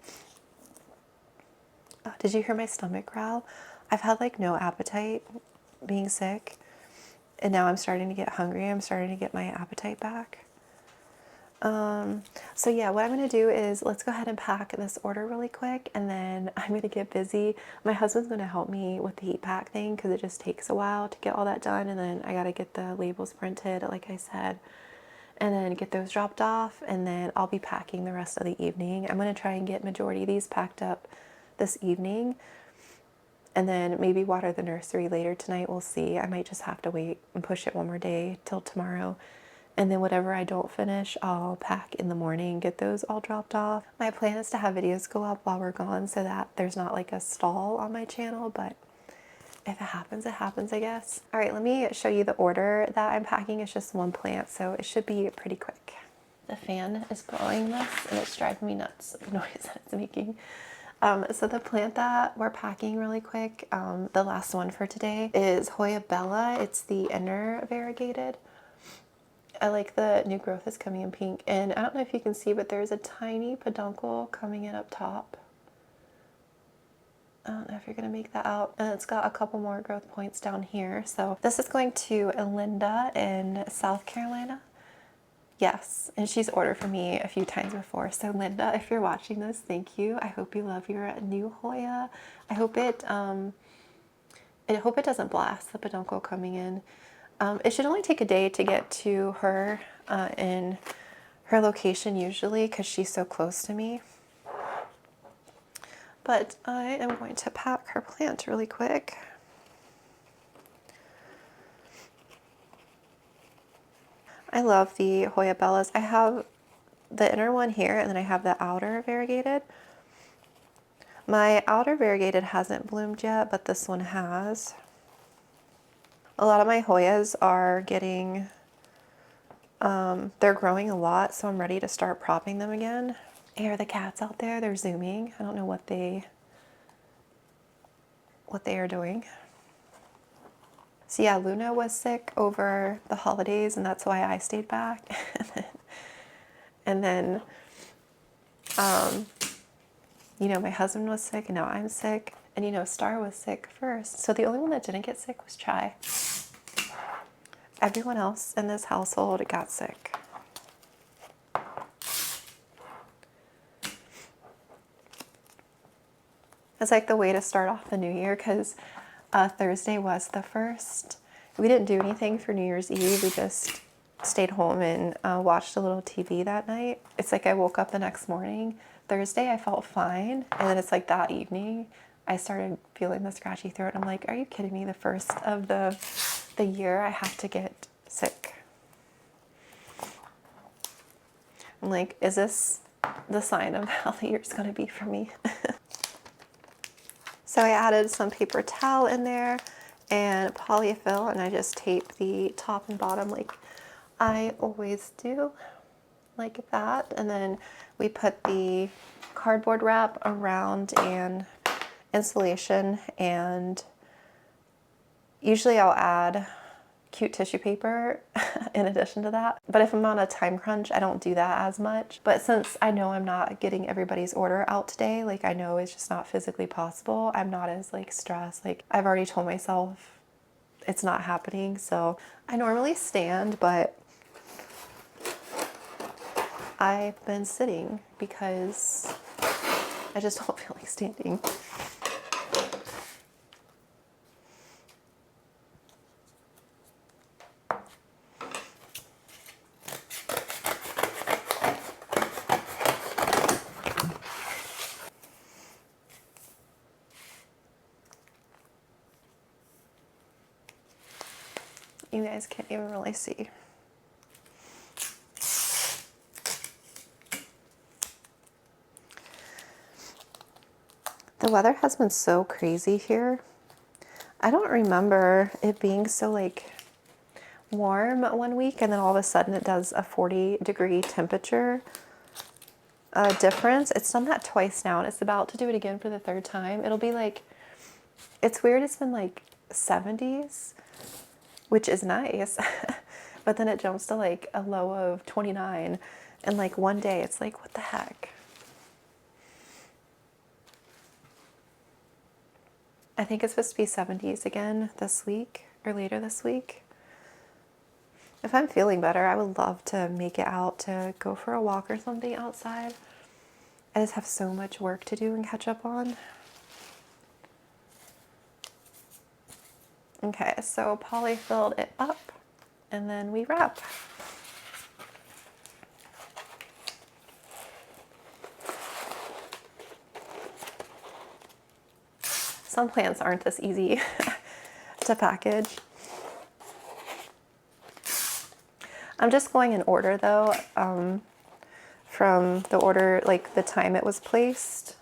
Did you hear my stomach growl? I've had like no appetite being sick, and now I'm starting to get hungry. I'm starting to get my appetite back. So yeah, what I'm going to do is let's go ahead and pack this order really quick, and then I'm going to get busy. My husband's going to help me with the heat pack thing, because it just takes a while to get all that done, and then I got to get the labels printed like I said, and then get those dropped off, and then I'll be packing the rest of the evening. I'm going to try and get majority of these packed up this evening, and then maybe water the nursery later tonight. We'll see. I might just have to wait and push it one more day till tomorrow, and then whatever I don't finish, I'll pack in the morning, get those all dropped off. My plan is to have videos go up while we're gone, so that there's not like a stall on my channel, but if it happens, I guess. All right, let me show you the order that I'm packing. It's just one plant, so it should be pretty quick. The fan is blowing this, and it's driving me nuts, the noise that it's making. So the plant that we're packing really quick, the last one for today, is Hoya Bella. It's the inner variegated. I like the new growth is coming in pink, and I don't know if you can see, but there's a tiny peduncle coming in up top. I don't know if you're going to make that out. And it's got a couple more growth points down here. So this is going to Linda in South Carolina. Yes, and she's ordered for me a few times before. So Linda, if you're watching this, thank you. I hope you love your new Hoya. I hope it doesn't blast, the peduncle coming in. It should only take a day to get to her in her location usually, because she's so close to me. But I am going to pack her plant really quick. I love the Hoya Bellas. I have the inner one here, and then I have the outer variegated. My outer variegated hasn't bloomed yet, but this one has. A lot of my Hoyas are getting, they're growing a lot, so I'm ready to start propping them again. Hey, are the cats out there? They're zooming. I don't know what they are doing. So yeah, Luna was sick over the holidays, and that's why I stayed back. and then you know, my husband was sick, and now I'm sick. And you know, Star was sick first. So the only one that didn't get sick was Chai. Everyone else in this household got sick. It's like the way to start off the new year, because Thursday was the first. We didn't do anything for New Year's Eve. We just stayed home and watched a little TV that night. It's like I woke up the next morning. Thursday I felt fine, and then it's like that evening I started feeling the scratchy throat. I'm like, are you kidding me? The first of the year I have to get sick. I'm like, is this the sign of how the year's gonna be for me? So I added some paper towel in there and polyfill, and I just tape the top and bottom like I always do, like that. And then we put the cardboard wrap around and insulation, and usually I'll add cute tissue paper in addition to that. But if I'm on a time crunch, I don't do that as much. But since I know I'm not getting everybody's order out today, like I know it's just not physically possible, I'm not as like stressed. Like I've already told myself it's not happening. So I normally stand, but I've been sitting because I just don't feel like standing. You guys can't even really see. The weather has been so crazy here. I don't remember it being so like warm one week and then all of a sudden it does a 40-degree temperature difference. It's done that twice now, and it's about to do it again for the third time. It'll be like, it's weird, it's been like 70s, which is nice, but then it jumps to like a low of 29, and like one day it's like, what the heck? I think it's supposed to be 70s again this week or later this week. If I'm feeling better, I would love to make it out to go for a walk or something outside. I just have so much work to do and catch up on. Okay, so Polly filled it up, and then we wrap. Some plants aren't this easy to package. I'm just going in order though, from the order, like the time it was placed.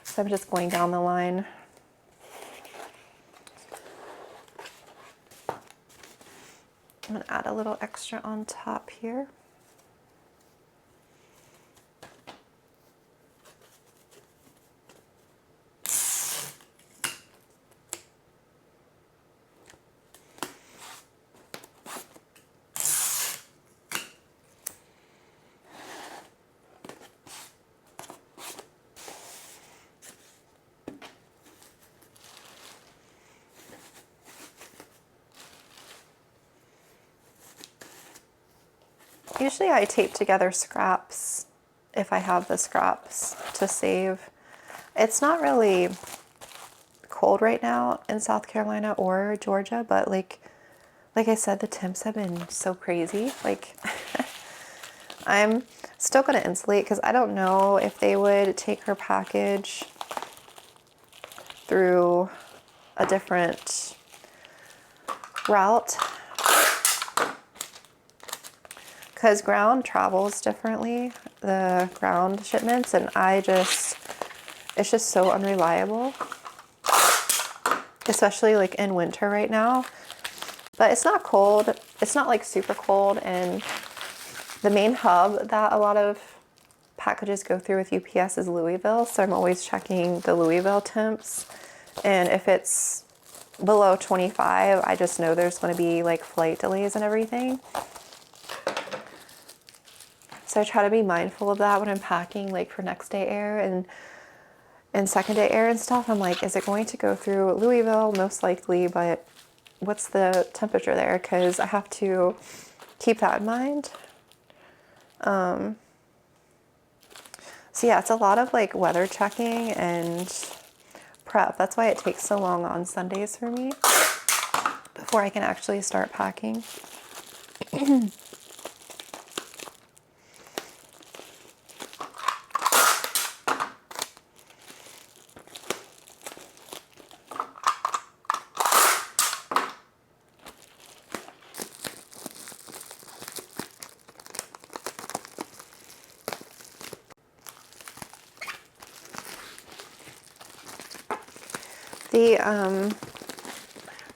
So I'm just going down the line. I'm gonna add a little extra on top here. Usually I tape together scraps if I have the scraps to save. It's not really cold right now in South Carolina or Georgia, but like I said, the temps have been so crazy. Like I'm still going to insulate because I don't know if they would take her package through a different route, because ground travels differently, the ground shipments, and it's just so unreliable, especially like in winter right now. But it's not cold. It's not like super cold, and the main hub that a lot of packages go through with UPS is Louisville, so I'm always checking the Louisville temps, and if it's below 25, I just know there's going to be like flight delays and everything. So I try to be mindful of that when I'm packing, like for next day air and second day air and stuff. I'm like, is it going to go through Louisville? Most likely, but what's the temperature there? Because I have to keep that in mind. So yeah, it's a lot of like weather checking and prep. That's why it takes so long on Sundays for me before I can actually start packing.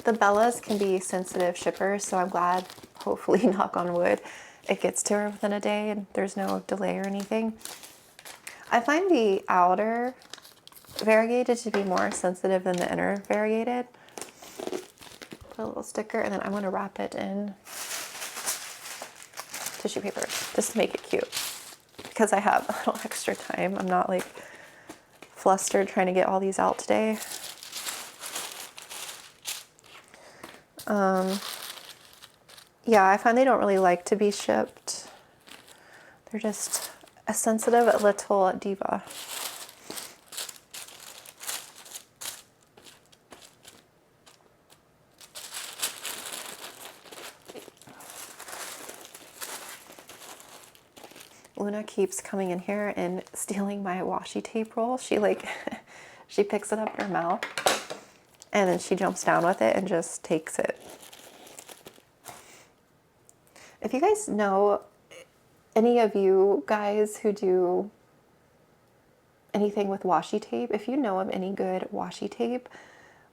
The Bellas can be sensitive shippers, so I'm glad, hopefully, knock on wood, it gets to her within a day and there's no delay or anything. I find the outer variegated to be more sensitive than the inner variegated. Put a little sticker, and then I'm going to wrap it in tissue paper just to make it cute, because I have a little extra time. I'm not like flustered trying to get all these out today. Yeah, I find they don't really like to be shipped. They're just a sensitive little diva. Luna keeps coming in here and stealing my washi tape roll. She like, she picks it up in her mouth and then she jumps down with it and just takes it. If you guys know, any of you guys who do anything with washi tape, if you know of any good washi tape,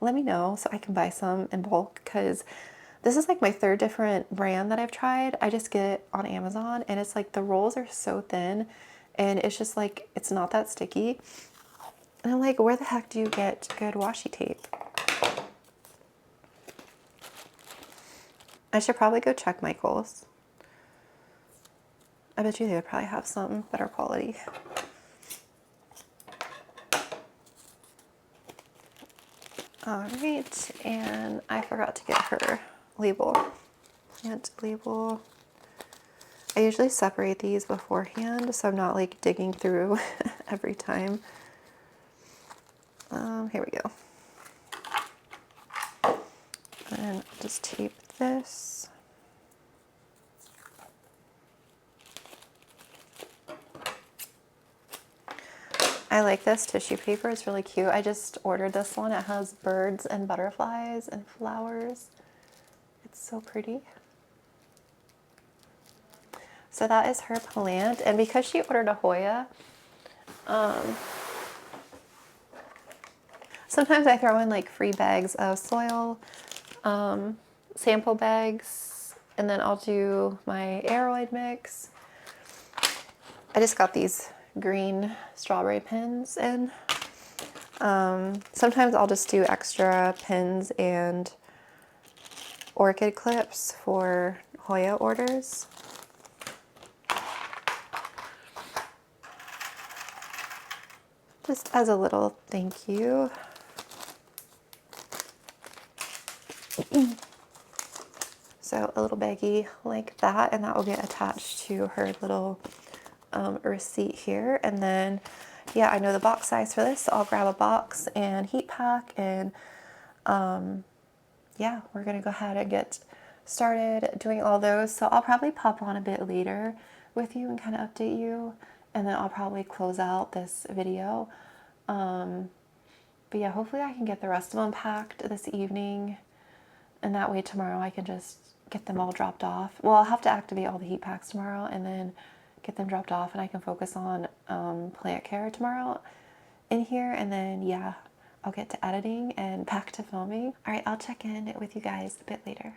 let me know so I can buy some in bulk, because this is like my third different brand that I've tried. I just get it on Amazon, and it's like the rolls are so thin and it's just like, it's not that sticky. And I'm like, where the heck do you get good washi tape? I should probably go check Michael's. I bet you they would probably have some better quality. All right, and I forgot to get her label. Plant label. I usually separate these beforehand, so I'm not like digging through every time. Here we go. And just tape this. I like this tissue paper. It's really cute. I just ordered this one. It has birds and butterflies and flowers. It's so pretty. So that is her plant. And because she ordered a hoya, sometimes I throw in like free bags of soil, sample bags, and then I'll do my aeroid mix. I just got these green strawberry pins in. Sometimes I'll just do extra pins and orchid clips for hoya orders. Just as a little thank you. So a little baggie like that, and that will get attached to her little receipt here. And then, yeah, I know the box size for this, so I'll grab a box and heat pack, and yeah, we're gonna go ahead and get started doing all those. So I'll probably pop on a bit later with you and kind of update you. And then I'll probably close out this video. But yeah, hopefully I can get the rest of them packed this evening. And that way tomorrow I can just get them all dropped off. Well, I'll have to activate all the heat packs tomorrow and then get them dropped off, and I can focus on plant care tomorrow in here. And then yeah, I'll get to editing and back to filming. All right, I'll check in with you guys a bit later.